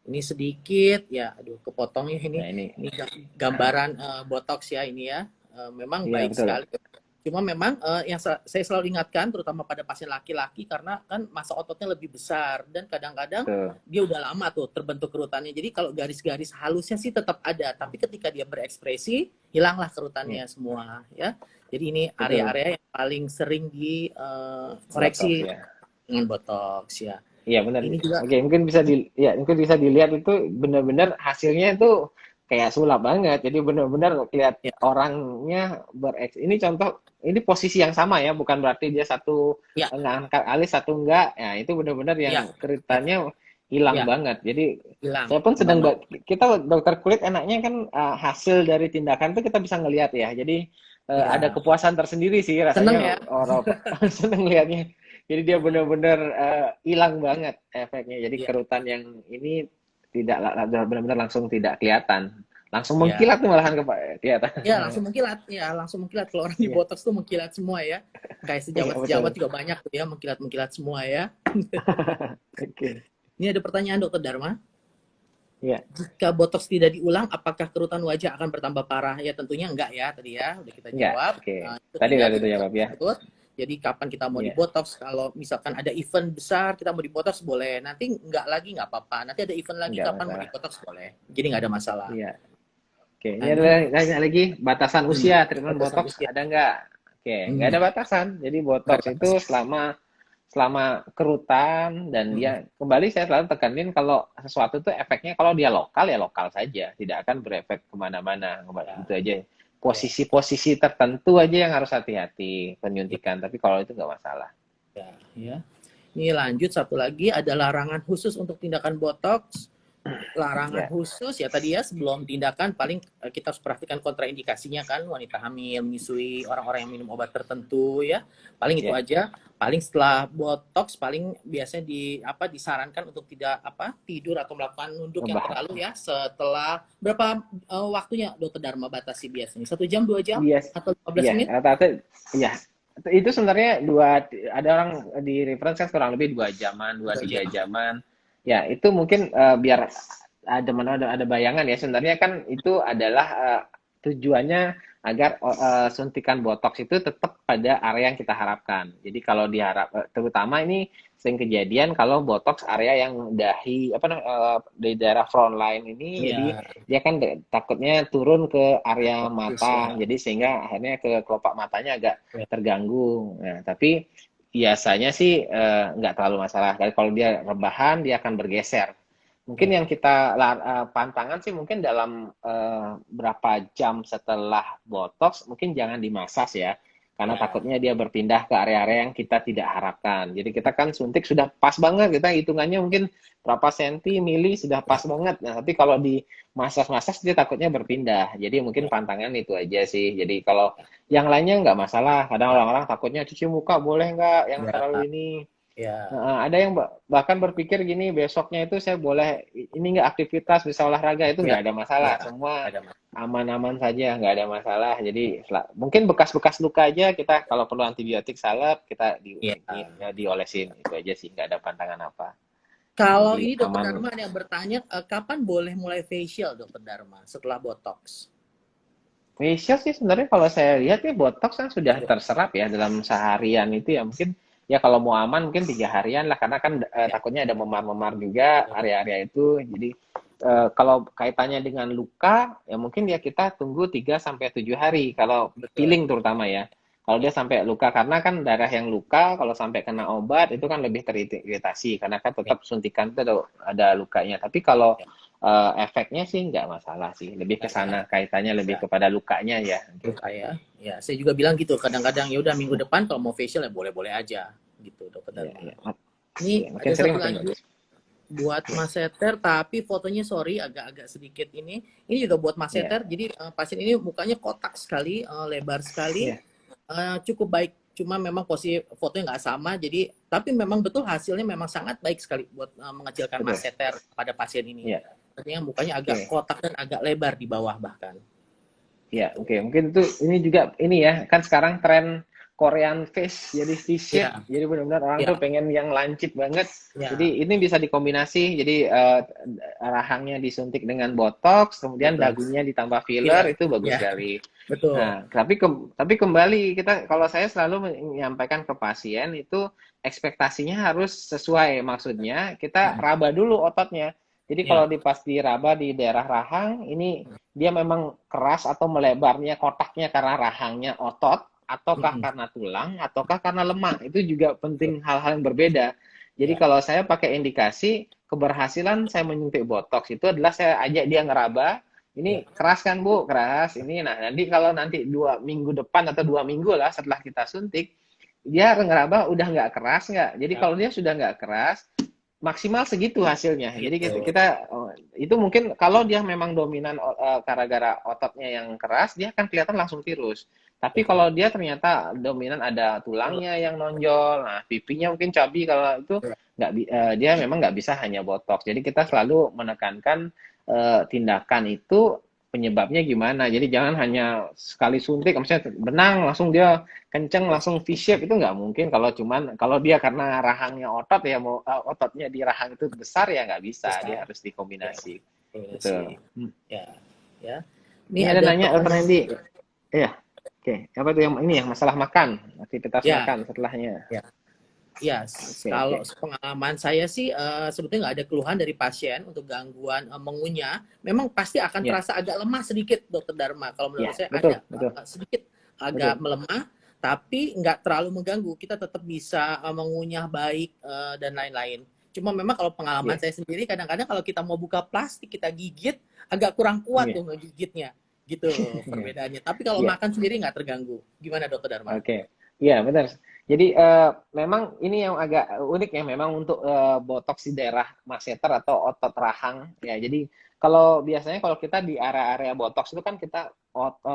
ini sedikit ya, aduh kepotongnya ini. Nah ini, Ini gambaran botox ya ini ya. Memang iya baik betul. sekali. Cuma memang yang saya selalu ingatkan terutama pada pasien laki-laki karena kan masa ototnya lebih besar dan kadang-kadang Betul, dia udah lama tuh terbentuk kerutannya. Jadi kalau garis-garis halusnya sih tetap ada, tapi ketika dia berekspresi hilanglah iya, kerutannya semua ya. Jadi ini betul. area-area yang paling sering Botox dikoreksi ya. dengan botox ya. Iya benar. Ini juga Oke, mungkin bisa dilihat itu benar-benar hasilnya itu kayak sulap banget. Jadi benar-benar lihat ya, orangnya ini contoh ini posisi yang sama ya, bukan berarti dia satu ya, ngangkat alis satu enggak. Ya, itu benar-benar ya, yang ya, ceritanya hilang Ya, banget. Jadi hilang. saya pun sedang Memang kita dokter kulit enaknya kan hasil dari tindakan itu kita bisa ngelihat ya. Jadi ada ya. kepuasan tersendiri sih Seneng rasanya ya? orang seneng lihatnya. Jadi dia benar-benar hilang banget efeknya. Jadi Ya, kerutan yang ini tidak benar-benar langsung tidak kelihatan. Langsung ya. mengkilat tuh malahan kelihatan. Ya, langsung mengkilat. Ya, langsung mengkilat. Kalau orang di Iya, botox tuh mengkilat semua ya. Kayak iya betul. sejawat-sejawat juga banyak tuh ya, mengkilat-mengkilat semua ya. Oke. Ini ada pertanyaan Dokter Dharma. Iya, Jika botox tidak diulang, apakah kerutan wajah akan bertambah parah? Ya tentunya enggak ya, tadi ya, udah kita enggak. jawab. Oke. Itu Tadi tidak, udah itu tidak jawab ya. tersebut. Jadi kapan kita mau Iya, dibotox? Kalau misalkan ada event besar, kita mau dibotox boleh. Nanti enggak lagi, enggak apa-apa. Nanti ada event lagi, enggak kapan mau masalah. dibotox boleh. Jadi enggak ada masalah. Iya. Oke, ini Nah, ada ini nanya lagi batasan usia treatment batasan botox usia. ada nggak? Oke, nggak Hmm, ada batasan. Jadi enggak botox ada itu batasan. selama selama kerutan dan Hmm, dia kembali saya selalu tekanin kalau sesuatu itu efeknya kalau dia lokal ya lokal saja, tidak akan berefek kemana-mana. ya, Itu aja. ya, Posisi-posisi tertentu aja yang harus hati-hati ya, penyuntikan. Tapi kalau itu nggak masalah. ya, ya. Ini lanjut satu lagi, ada larangan khusus untuk tindakan botox. Larangan Ya, khusus ya tadi ya, sebelum tindakan paling kita harus perhatikan kontraindikasinya kan, wanita hamil, menyusui, orang-orang yang minum obat tertentu ya. Paling itu ya, aja. Paling setelah botox paling biasanya disarankan untuk tidak tidur atau melakukan nunduk yang ngebahas. terlalu ya, setelah berapa waktunya Dokter Dharma batasi biasanya? 1 jam, 2 jam Yes, atau 15 ya, menit? rata-rata, ya. Itu sebenarnya ada orang di reference kan kurang lebih 2 jaman, dua dua tiga jam. jaman. Ya, itu mungkin biar ada bayangan ya. Sebenarnya kan itu adalah tujuannya agar suntikan botox itu tetap pada area yang kita harapkan. Jadi kalau terutama ini sering kejadian kalau botox area yang dahi di daerah front line ini, jadi Iya, dia kan takutnya turun ke area fokus mata, ya. jadi sehingga akhirnya ke kelopak matanya agak Ya, terganggu. Nah, tapi biasanya sih nggak terlalu masalah. Kalau dia rebahan, dia akan bergeser. Mungkin yang ya, kita pantangan sih mungkin dalam berapa jam setelah botox, mungkin jangan dimasas ya. Karena ya, takutnya dia berpindah ke area-area yang kita tidak harapkan. Jadi kita kan suntik sudah pas banget, kita hitungannya mungkin berapa senti, mili sudah pas ya, banget. Nah, tapi kalau di masas-masas dia takutnya berpindah. Jadi mungkin ya. pantangan itu aja sih. Jadi kalau yang lainnya nggak masalah. Kadang orang-orang takutnya cuci muka boleh nggak yang terlalu Ya, ini. ya, Nah, ada yang bahkan berpikir gini, besoknya itu saya boleh ini nggak aktivitas bisa olahraga itu ya, nggak ada masalah, ya, semua ada mas. aman-aman saja, nggak ada masalah. Jadi mungkin bekas-bekas luka aja kita kalau perlu antibiotik salep kita Ya. ya, diolesin itu aja sih, nggak ada pantangan apa. Kalau Jadi ini Dokter aman. Dharma ada yang bertanya, kapan boleh mulai facial Dokter Dharma setelah botox? Facial sih sebenarnya kalau saya lihat nih botox kan sudah terserap ya dalam seharian itu ya mungkin ya kalau mau aman mungkin 3 harian lah karena kan Ya, takutnya ada memar-memar juga ya, area-area itu jadi kalau kaitannya dengan luka ya mungkin ya kita tunggu 3 sampai 7 hari kalau betul. peeling terutama ya kalau dia Ya, sampai luka karena kan darah yang luka kalau sampai kena obat itu kan lebih teriritasi karena kan ya, tetap suntikan itu ada lukanya tapi kalau ya, efeknya sih nggak masalah sih. Lebih ke ya, ya, sana kaitannya ya, lebih kepada lukanya ya. luka ya. Ya, saya juga bilang gitu. Kadang-kadang ya udah minggu depan kalau mau facial ya boleh-boleh aja gitu Dokter Iya, Dharma. iya. Iya, Ini makin ada sering satu makin lagi bagus. buat Iya, Mas Seter, tapi fotonya sorry agak-agak sedikit ini. Ini juga buat Mas iya, Seter. Jadi pasien ini mukanya kotak sekali, lebar sekali, iya, cukup baik. Cuma memang posisi fotonya nggak sama. Jadi tapi memang betul hasilnya memang sangat baik sekali buat mengecilkan betul. masseter pada pasien ini. Iya, Artinya mukanya agak oke. kotak dan agak lebar di bawah bahkan. Iya, Gitu. oke. Mungkin itu ini juga ini ya, kan sekarang tren Korean face jadi V-shape. Ya, Jadi benar-benar orang tuh ya, pengen yang lancip banget. ya, Jadi ini bisa dikombinasi. Jadi rahangnya disuntik dengan botox, kemudian betul. dagunya ditambah Filler. filler itu bagus Ya, sekali. betul. Nah, tapi kembali kita kalau saya selalu menyampaikan ke pasien itu ekspektasinya harus sesuai. Maksudnya kita Hmm. raba dulu ototnya. Jadi kalau Ya, pas diraba di daerah rahang ini dia memang keras atau melebarnya kotaknya karena rahangnya otot ataukah hmm, karena tulang ataukah karena lemak. Itu juga betul. penting hal-hal yang berbeda. Jadi Ya, kalau saya pakai indikasi keberhasilan saya menyuntik botox itu adalah saya ajak dia ngeraba ya, ini keras kan Bu, keras. Ini nah nanti kalau nanti 2 minggu depan atau 2 minggu lah setelah kita suntik, dia ngeraba udah nggak keras nggak. Jadi ya, kalau dia sudah nggak keras, maksimal segitu hasilnya. Jadi kita, gitu. itu mungkin kalau dia memang dominan gara-gara ototnya yang keras, dia akan kelihatan langsung tirus. Tapi Betul. kalau dia ternyata dominan ada tulangnya yang nonjol, nah pipinya mungkin cabi, kalau itu dia memang nggak bisa hanya botox. Jadi kita selalu menekankan tindakan itu penyebabnya gimana. Jadi jangan hanya sekali suntik, misalnya benang langsung dia kenceng langsung V-shape, itu nggak mungkin. Kalau dia karena rahangnya otot ya, mau ototnya di rahang itu besar ya nggak bisa, dia Besar. harus Ya, dikombinasi. Betul. kombinasi. Ya, ya. Ini Ini ada ada nanya teman. Dokter Hendy. Iya. Oke, apa tuh yang ini, yang masalah makan, aktivitas Ya, makan setelahnya. ya. Ya, Oke, oke. kalau pengalaman saya sih sebetulnya nggak ada keluhan dari pasien untuk gangguan mengunyah. Memang pasti akan Ya, terasa agak lemah sedikit, Dokter Dharma. Kalau menurut ya, saya betul, ada betul, sedikit agak betul. melemah, tapi nggak terlalu mengganggu. Kita tetap bisa mengunyah baik dan lain-lain. Cuma memang kalau pengalaman Ya, saya sendiri, kadang-kadang kalau kita mau buka plastik, kita gigit, agak kurang kuat ya, tuh ngegigitnya. Gitu ya, perbedaannya. Tapi kalau ya. makan sendiri nggak terganggu. Gimana, Dokter Dharma? Oke, iya benar. Jadi memang ini yang agak unik ya, memang untuk botox di daerah masseter atau otot rahang ya. Jadi kalau kita di area-area botox itu kan kita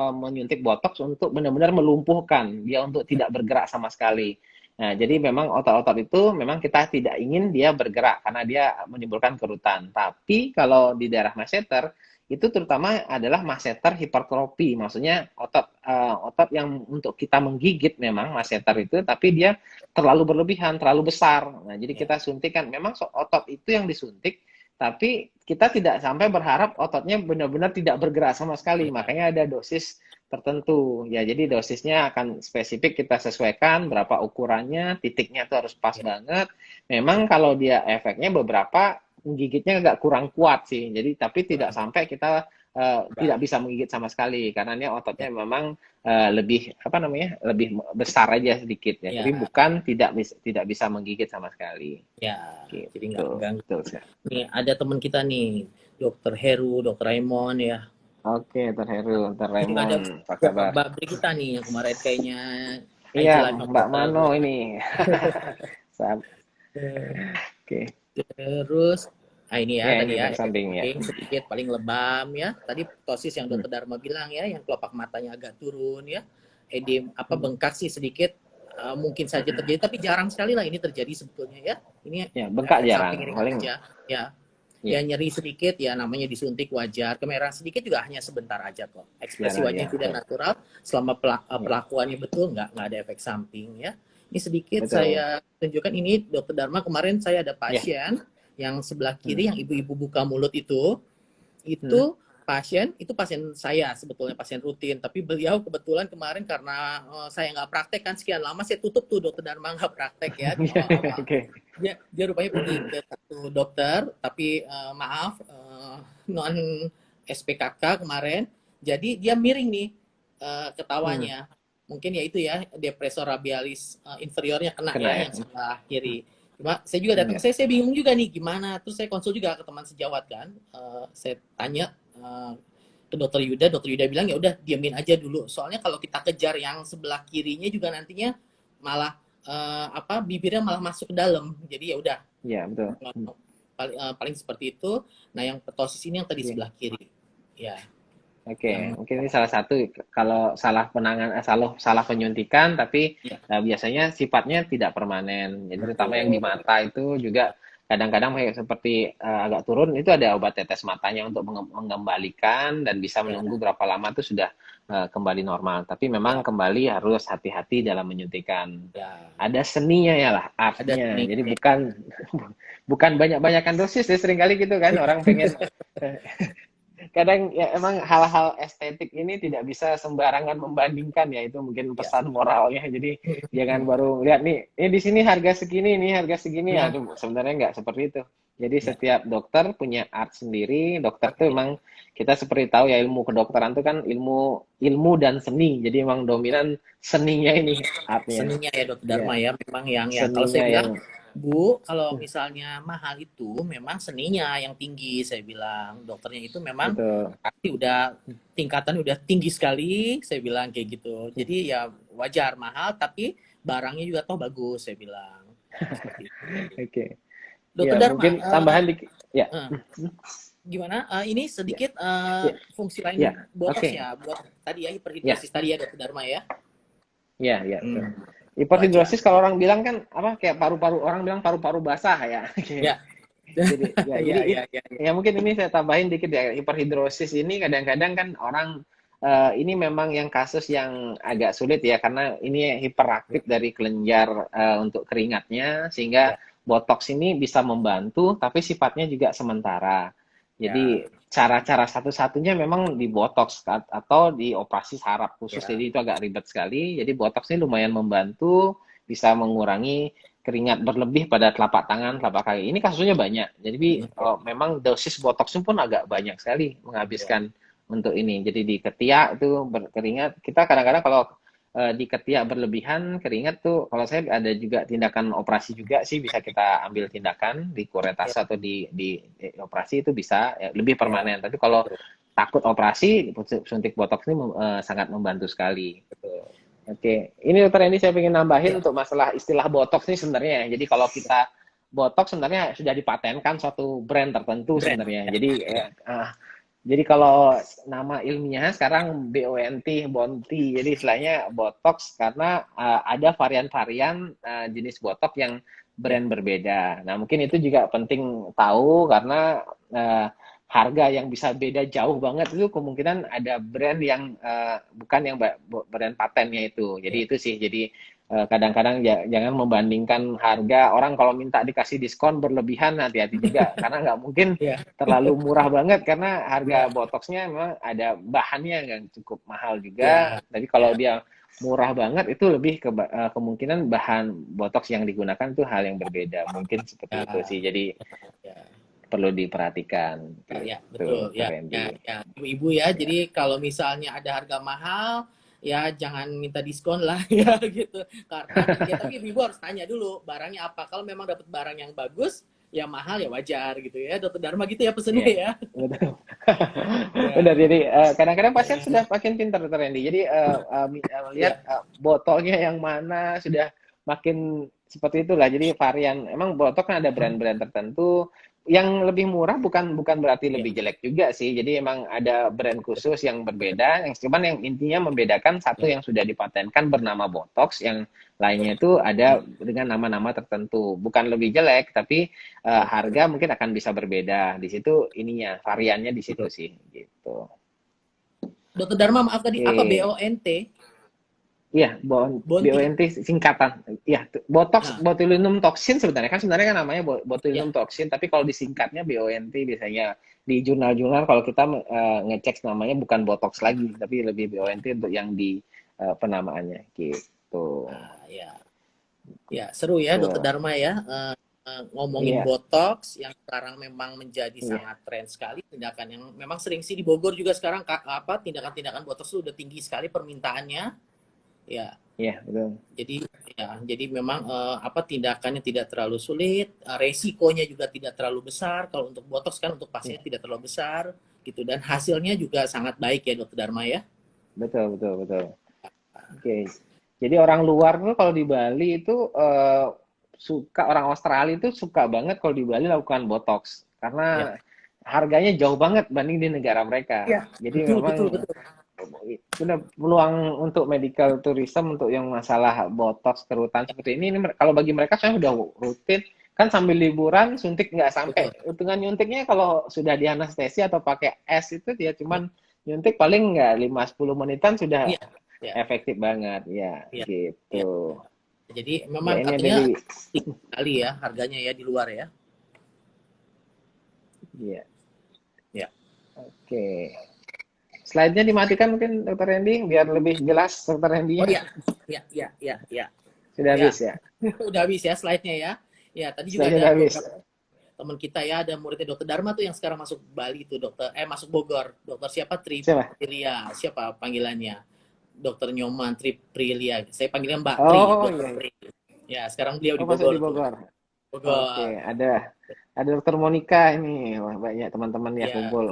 menyuntik botox untuk benar-benar melumpuhkan dia untuk tidak bergerak sama sekali. Nah, jadi memang otot-otot itu memang kita tidak ingin dia bergerak karena dia menimbulkan kerutan. Tapi kalau di daerah masseter itu terutama adalah masseter hipertrofi, maksudnya otot yang untuk kita menggigit memang masseter itu, tapi dia terlalu berlebihan, terlalu besar. Nah, jadi Ya, kita suntikan, memang otot itu yang disuntik, tapi kita tidak sampai berharap ototnya benar-benar tidak bergerak sama sekali. ya, Makanya ada dosis tertentu. Ya, jadi dosisnya akan spesifik kita sesuaikan, berapa ukurannya, titiknya itu harus pas ya, banget. Memang kalau dia efeknya beberapa menggigitnya agak kurang kuat sih. Jadi tapi tidak kurang. sampai kita tidak Baik. bisa menggigit sama sekali karena ini Ya, ototnya memang lebih apa namanya? Lebih besar aja sedikit ya. Tapi ya, bukan tidak bisa menggigit sama sekali. ya. Jadi nggak Gitu. mengganggu. Betul sekali. Nih ada teman kita nih, Dokter Heru, Dokter Raymond ya. Oke, Dr. Heru, Dr. Ini juga ada Raymond, apa kabar? Mbak Brigita nih yang kemarin kayaknya Iya, IG live sama Mbak Dokter Mano Heru. ini. Oke. Terus, ini ya Ya, tadi ini ya efek efek samping ya. samping sedikit paling lebam ya. Tadi ptosis yang Hmm. Dokter Dharma bilang ya, yang kelopak matanya agak turun ya. Edem apa Hmm. bengkak sih sedikit mungkin saja Hmm. terjadi, tapi jarang sekali lah ini terjadi sebetulnya ya. Ini Ya, bengkak efek samping jarang. ringan Paling aja ya. Ya ya, nyeri sedikit ya, namanya disuntik wajar. Kemerahan sedikit juga hanya sebentar aja kok. Ekspresi jarang wajahnya ya. tidak Ya, natural selama ya. pelakuannya betul, nggak ada efek samping ya. Ini sedikit Betul. saya tunjukkan, ini Dokter Dharma, kemarin saya ada Ya. pasien yang sebelah Hmm. kiri yang ibu-ibu buka mulut Hmm. itu pasien saya sebetulnya, pasien rutin, tapi beliau kebetulan kemarin karena saya nggak praktek kan sekian lama, saya tutup tuh Dokter Dharma, nggak praktek ya di awal-awal. Oke. Dia rupanya pergi ke satu dokter, tapi maaf non SPKK kemarin, jadi dia miring nih Hmm. ketawanya. Mungkin ya itu ya, depresor labialis inferiornya kena Kena ya ya. yang sebelah kiri. Cuma saya juga datang, Ya. saya bingung juga nih gimana. Terus saya konsul juga ke teman sejawat kan. Saya tanya ke Dokter Yuda bilang ya udah diamin aja dulu. Soalnya kalau kita kejar yang sebelah kirinya juga nantinya malah bibirnya malah masuk ke dalam. Jadi ya udah Ya, betul. paling seperti itu. Nah, yang ptosis ini yang tadi Oke. sebelah kiri. Ya, Oke, yang mungkin ini salah satu kalau salah salah penyuntikan, tapi ya, biasanya sifatnya tidak permanen. Jadi terutama yang di betul. mata itu juga kadang-kadang kayak seperti agak turun, itu ada obat tetes matanya untuk mengembalikan dan bisa Ya, menunggu berapa lama itu sudah kembali normal. Tapi memang ya, kembali harus hati-hati dalam menyuntikan. ya. Ada seninya ya lah, Ada artnya. nih. Jadi bukan banyak-banyakan dosis ya, seringkali gitu kan orang pengen kadang ya emang hal-hal estetik ini tidak bisa sembarangan membandingkan ya, itu mungkin Ya. pesan moralnya. Jadi jangan baru lihat nih, di sini harga segini, ini harga segini ya, Ya, itu sebenarnya nggak seperti itu. Jadi ya. setiap dokter punya art sendiri. Dokter tuh emang kita seperti tahu ya, ilmu kedokteran tuh kan ilmu dan seni. Jadi emang dominan seninya ini, artnya. Seninya ya Dokter Ya, Dharma ya, memang yang kalau saya seninya bilang, yang Bu, kalau misalnya mahal itu memang seninya yang tinggi, saya bilang. Dokternya itu memang betul. pasti udah tingkatan udah tinggi sekali, saya bilang kayak gitu. Jadi ya wajar mahal, tapi barangnya juga toh bagus, saya bilang. Seperti itu. Oke. Dokter Ya, Dharma, mungkin tambahan dikit. Ya. eh, gimana? Ini Ya. sedikit Ya. fungsi Ya. lain botox Oke. ya buat tadi ya Ya. hiperhidrosis tadi ya Dokter Dharma ya. Ya, ya, betul. Hmm, itu aja. Hiperhidrosis kalau orang bilang kan apa kayak paru-paru, orang bilang paru-paru basah ya. Ya, Jadi ya, ya, ya, ya. ya mungkin ini saya tambahin dikit ya. Hiperhidrosis ini kadang-kadang kan orang ini memang yang kasus yang agak sulit ya karena ini hiperaktif dari kelenjar untuk keringatnya sehingga Ya, botox ini bisa membantu tapi sifatnya juga sementara. ya, Jadi cara-cara satu-satunya memang di botox atau di operasi saraf khusus. ya. Jadi itu agak ribet sekali. Jadi botox ini lumayan membantu, bisa mengurangi keringat berlebih pada telapak tangan, telapak kaki. Ini kasusnya banyak. Jadi memang dosis botoxnya pun agak banyak sekali Ya, menghabiskan untuk ini. Jadi di ketiak itu berkeringat. Kita kadang-kadang kalau di ketiak berlebihan keringat tuh, kalau saya ada juga tindakan operasi juga sih bisa kita ambil tindakan di ya, kuretase atau di operasi itu bisa ya, lebih ya, permanen. Tapi kalau betul, takut operasi, suntik botox ini sangat membantu sekali. betul. Oke, ini dokter Hendy saya ingin nambahin Ya, untuk masalah istilah botox ini sebenarnya. Jadi kalau kita botox sebenarnya sudah dipatenkan suatu brand tertentu brand. sebenarnya. Ya, Jadi jadi kalau nama ilmiahnya sekarang Bonti. Jadi istilahnya botox karena ada varian-varian jenis botox yang ya, brand berbeda. Nah, mungkin itu juga penting tahu karena uh, harga yang bisa beda jauh banget itu kemungkinan ada brand yang bukan yang brand patennya itu. Jadi ya, itu sih. Jadi kadang-kadang jangan membandingkan harga. Orang kalau minta dikasih diskon berlebihan hati-hati juga karena nggak mungkin ya, terlalu murah banget karena harga ya, botoxnya memang ada bahannya yang cukup mahal juga. ya, Tapi kalau ya, dia murah banget itu lebih ke kemungkinan bahan botox yang digunakan itu hal yang berbeda. Mungkin seperti itu sih. Jadi ya. perlu diperhatikan Ya, gitu, betul. Dr. Ya, Randy. ya, ya. Ibu-ibu ya. Ya, Jadi kalau misalnya ada harga mahal, ya jangan minta diskon lah ya gitu. Karena ya tapi ibu harus tanya dulu barangnya apa. Kalau memang dapat barang yang bagus, ya mahal ya wajar gitu ya. Dokter Dharma gitu ya pesennya iya, ya. betul. Benar, Ya, jadi kadang-kadang pasien ya, sudah makin pintar, Dr. Randy. Jadi lihat ya, botolnya yang mana sudah makin seperti itulah. Jadi varian, emang botok kan ada brand-brand tertentu. Yang lebih murah bukan bukan berarti ya, lebih jelek juga sih. Jadi emang ada brand khusus yang berbeda. Yang cuman yang intinya membedakan satu ya, yang sudah dipatenkan bernama Botox, yang lainnya itu ada dengan nama-nama tertentu. Bukan lebih jelek, tapi ya, harga mungkin akan bisa berbeda. Di situ ininya, variannya di situ betul. sih, gitu. Dokter Dharma maaf tadi apa Oke. BONT? Iya, Bonti. BONT singkatan. Iya, Botox Nah, botulinum toxin sebenarnya kan namanya botulinum ya, toxin, tapi kalau disingkatnya BONT biasanya di jurnal-jurnal kalau kita ngecek namanya bukan Botox lagi, tapi lebih BONT untuk yang di penamaannya gitu. ya. Ya, seru ya Dokter Tuh. Dharma ya. Ngomongin Iya, botox yang sekarang memang menjadi iya, sangat tren sekali, tindakan yang memang sering sih di Bogor juga sekarang apa tindakan-tindakan botox itu udah tinggi sekali permintaannya. Ya, iya, betul. jadi memang apa tindakannya tidak terlalu sulit, resikonya juga tidak terlalu besar. Kalau untuk botox kan untuk Iya, pasien tidak terlalu besar gitu dan hasilnya juga sangat baik ya Dokter Dharma ya. betul, betul, betul. Oke. Jadi orang luar tuh kalau di Bali itu orang Australia itu suka banget kalau di Bali lakukan botox Ya, karena harganya jauh banget banding di negara mereka. ya, Jadi betul betul memang betul. benar peluang untuk medical tourism untuk yang masalah botox kerutan seperti ini kalau bagi mereka saya sudah rutin kan sambil liburan suntik nggak sampai Betul. hitungan nyuntiknya kalau sudah di anestesi atau pakai es itu dia Ya, cuman nyuntik paling nggak 5-10 menitan sudah iya, ya, efektif banget ya ya, ya. gitu. Jadi Ya memang ini katanya dari tinggi sekali ya harganya ya di luar ya. ya Ya. oke. Slide-nya dimatikan mungkin Dokter Randy biar lebih jelas Dokter Randy Oh ya. ya, ya, ya, ya, ya, Sudah ya. habis ya. Udah habis ya slide-nya ya. Ya, tadi juga Slide-nya ada udah habis. beberapa teman kita ya, ada muridnya Dokter Dharma tuh yang sekarang masuk Bali tuh masuk Bogor. Dokter siapa? Siapa? Triprilia. Siapa panggilannya? Dokter Nyoman Triprilia. Saya panggilnya Mbak Tri, Oh iya, Dokter Tri. Ya, sekarang beliau oh di masuk Bogor di tuh. Bogor. Oke, Bogor. ada Dokter Monica ini. Wah, banyak teman-teman ya Ya, kumpul.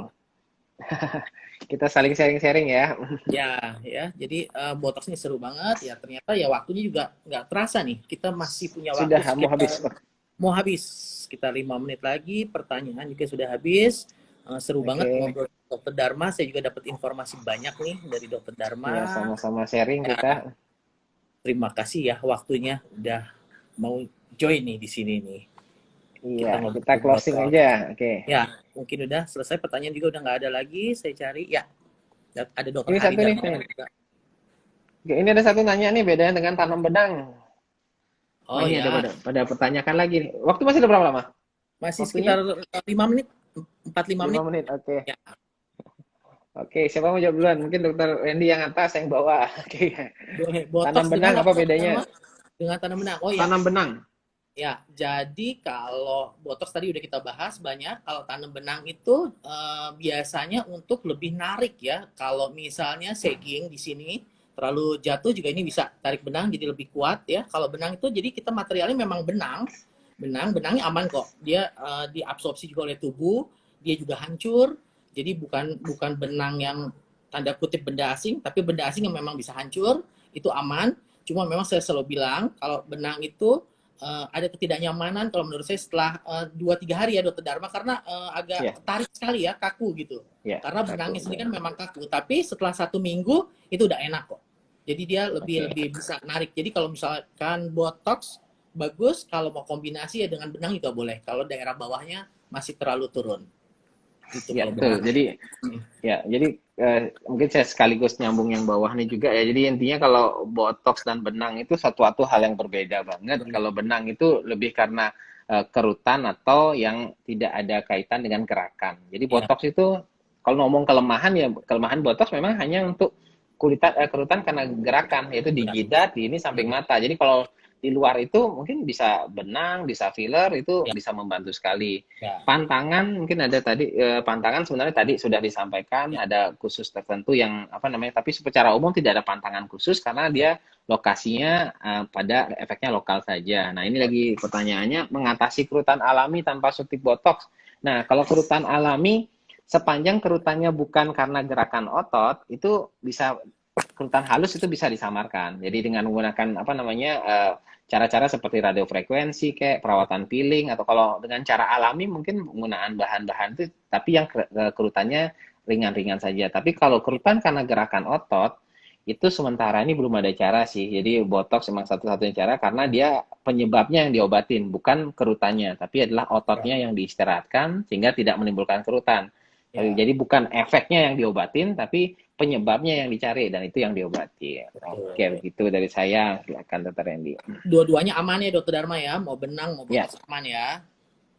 Kita saling sharing-sharing ya. ya. Jadi botox ini seru banget ya. Ternyata ya waktunya juga nggak terasa nih. Kita masih punya waktu Sudah mau sekitar habis. mau habis. Sekitar 5 menit lagi, pertanyaan juga sudah habis. Seru banget Oke. ngobrol dengan Dokter Dharma. Saya juga dapat informasi banyak nih dari Dokter Ya, Dharma. sama-sama sharing Ya, kita. terima kasih ya waktunya udah mau join nih di sini nih. Iya, Kita kita ngobrol closing botox. aja. Oke. Ya, mungkin udah selesai, pertanyaan juga udah nggak ada lagi. Saya cari. Ya, ada Dokter Ini Hari satu nih. Darmawan juga. Oke, ini ada satu nanya nih bedanya dengan tanam benang. Oh, Oh ini ada ya, pada pertanyakan lagi nih. Waktu masih ada berapa lama? masih Waktunya sekitar 5 menit, 4-5 menit. 5 menit. Oke. Ya, Oke, siapa mau jawab duluan? Mungkin Dokter Randy yang atas yang bawah. Oke. boleh. Tanam Botox benang gimana apa Dokter bedanya? Dharma? Dengan tanam benang. Oh ya, Tanam benang. ya, jadi kalau botox tadi udah kita bahas banyak. Kalau tanam benang itu biasanya untuk lebih narik ya. Kalau misalnya sagging di sini terlalu jatuh juga ini bisa tarik benang jadi lebih kuat ya. Kalau benang itu jadi kita materialnya memang benangnya aman kok. Dia diabsorpsi juga oleh tubuh, dia juga hancur. Jadi bukan bukan benang yang tanda kutip benda asing, tapi benda asing yang memang bisa hancur, itu aman. Cuma memang saya selalu bilang kalau benang itu ada ketidaknyamanan kalau menurut saya setelah 2-3 hari ya Dokter Dharma karena Ya, agak tarik sekali ya, kaku gitu. ya, Karena aku. benangnya sendiri kan memang kaku, tapi setelah 1 minggu itu udah enak kok. Jadi dia lebih Oke. lebih bisa narik. Jadi kalau misalkan botox bagus, kalau mau kombinasi ya dengan benang juga boleh. Kalau daerah bawahnya masih terlalu turun. Gitu Ya, kalau betul. benang. Jadi mungkin saya sekaligus nyambung yang bawah nih juga ya. Jadi intinya kalau botox dan benang itu satu hal yang berbeda banget. Kalau benang itu lebih karena kerutan atau yang tidak ada kaitan dengan gerakan. Jadi Ya, botox itu kalau ngomong kelemahan ya kelemahan botox memang hanya untuk kerutan karena gerakan yaitu di ya, jidat, di ini samping mata. Jadi kalau di luar itu mungkin bisa benang, bisa filler itu ya, bisa membantu sekali. ya, Pantangan mungkin ada tadi pantangan sebenarnya tadi sudah disampaikan ya, ada khusus tertentu yang apa namanya tapi secara umum tidak ada pantangan khusus karena ya. dia lokasinya pada efeknya lokal saja. Nah, ini lagi pertanyaannya mengatasi kerutan alami tanpa suntik botox. Nah, kalau kerutan alami sepanjang kerutannya bukan karena gerakan otot itu bisa kerutan halus itu bisa disamarkan. Jadi dengan menggunakan apa namanya cara-cara seperti radiofrekuensi kayak perawatan peeling atau kalau dengan cara alami mungkin penggunaan bahan-bahan itu tapi yang kerutannya ringan-ringan saja. Tapi kalau kerutan karena gerakan otot itu sementara ini belum ada cara sih. Jadi botox memang satu-satunya cara karena dia penyebabnya yang diobatin, bukan kerutannya, tapi adalah ototnya yang diistirahatkan sehingga tidak menimbulkan kerutan. Ya, Jadi bukan efeknya yang diobatin, tapi penyebabnya yang dicari dan itu yang diobati. Oke, betul. begitu dari saya. Silakan Dr. Randy. Dua-duanya aman ya Dokter Dharma ya, mau benang mau Ya, botox aman ya.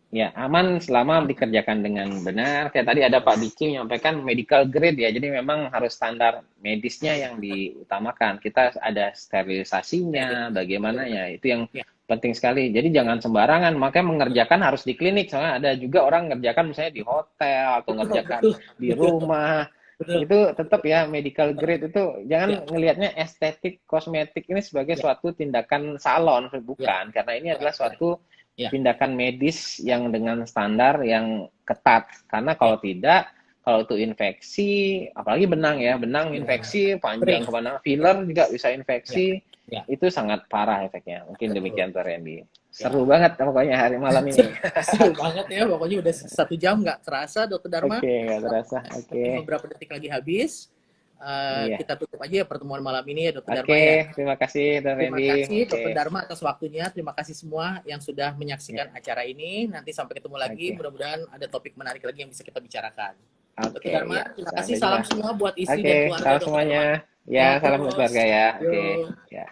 ya aman selama dikerjakan dengan benar. Kayak tadi ada Pak Diki menyampaikan medical grade ya. Jadi memang harus standar medisnya yang diutamakan. Kita ada sterilisasinya, bagaimana ya. Itu yang Ya, penting sekali. Jadi jangan sembarangan. Makanya mengerjakan harus di klinik. Soalnya ada juga orang mengerjakan misalnya di hotel atau betul, mengerjakan betul, di betul, rumah. betul. Itu tetap ya medical grade itu Ya, jangan ngelihatnya estetik kosmetik ini sebagai ya, suatu tindakan salon ya, bukan karena ini adalah benar. suatu Ya, tindakan medis yang dengan standar yang ketat karena ya, kalau tidak kalau itu infeksi apalagi benang ya benang ya. infeksi Sering. panjang kemana filler juga bisa Ya, infeksi ya, itu sangat parah efeknya mungkin betul. demikian Pak Randy seru Ya, banget pokoknya hari malam ini seru banget ya. Pokoknya udah 1 jam nggak terasa, Dokter Dharma. oke nggak terasa oke Mungkin beberapa detik lagi habis. iya Kita tutup aja ya pertemuan malam ini ya, Dokter Dharma oke ya. terima kasih Pak Terima Randy kasih oke Dokter Dharma atas waktunya. Terima kasih semua yang sudah ya menyaksikan acara ini. Nanti sampai ketemu lagi. oke Mudah-mudahan ada topik menarik lagi yang bisa kita bicarakan. Dokter oke Dharma, ya terima kasih. sampai Salam jumpa semua buat istri oke dan keluarga salam Dokter semuanya Dharma. ya Sehat salam buat terus. keluarga ya oke Yuk. ya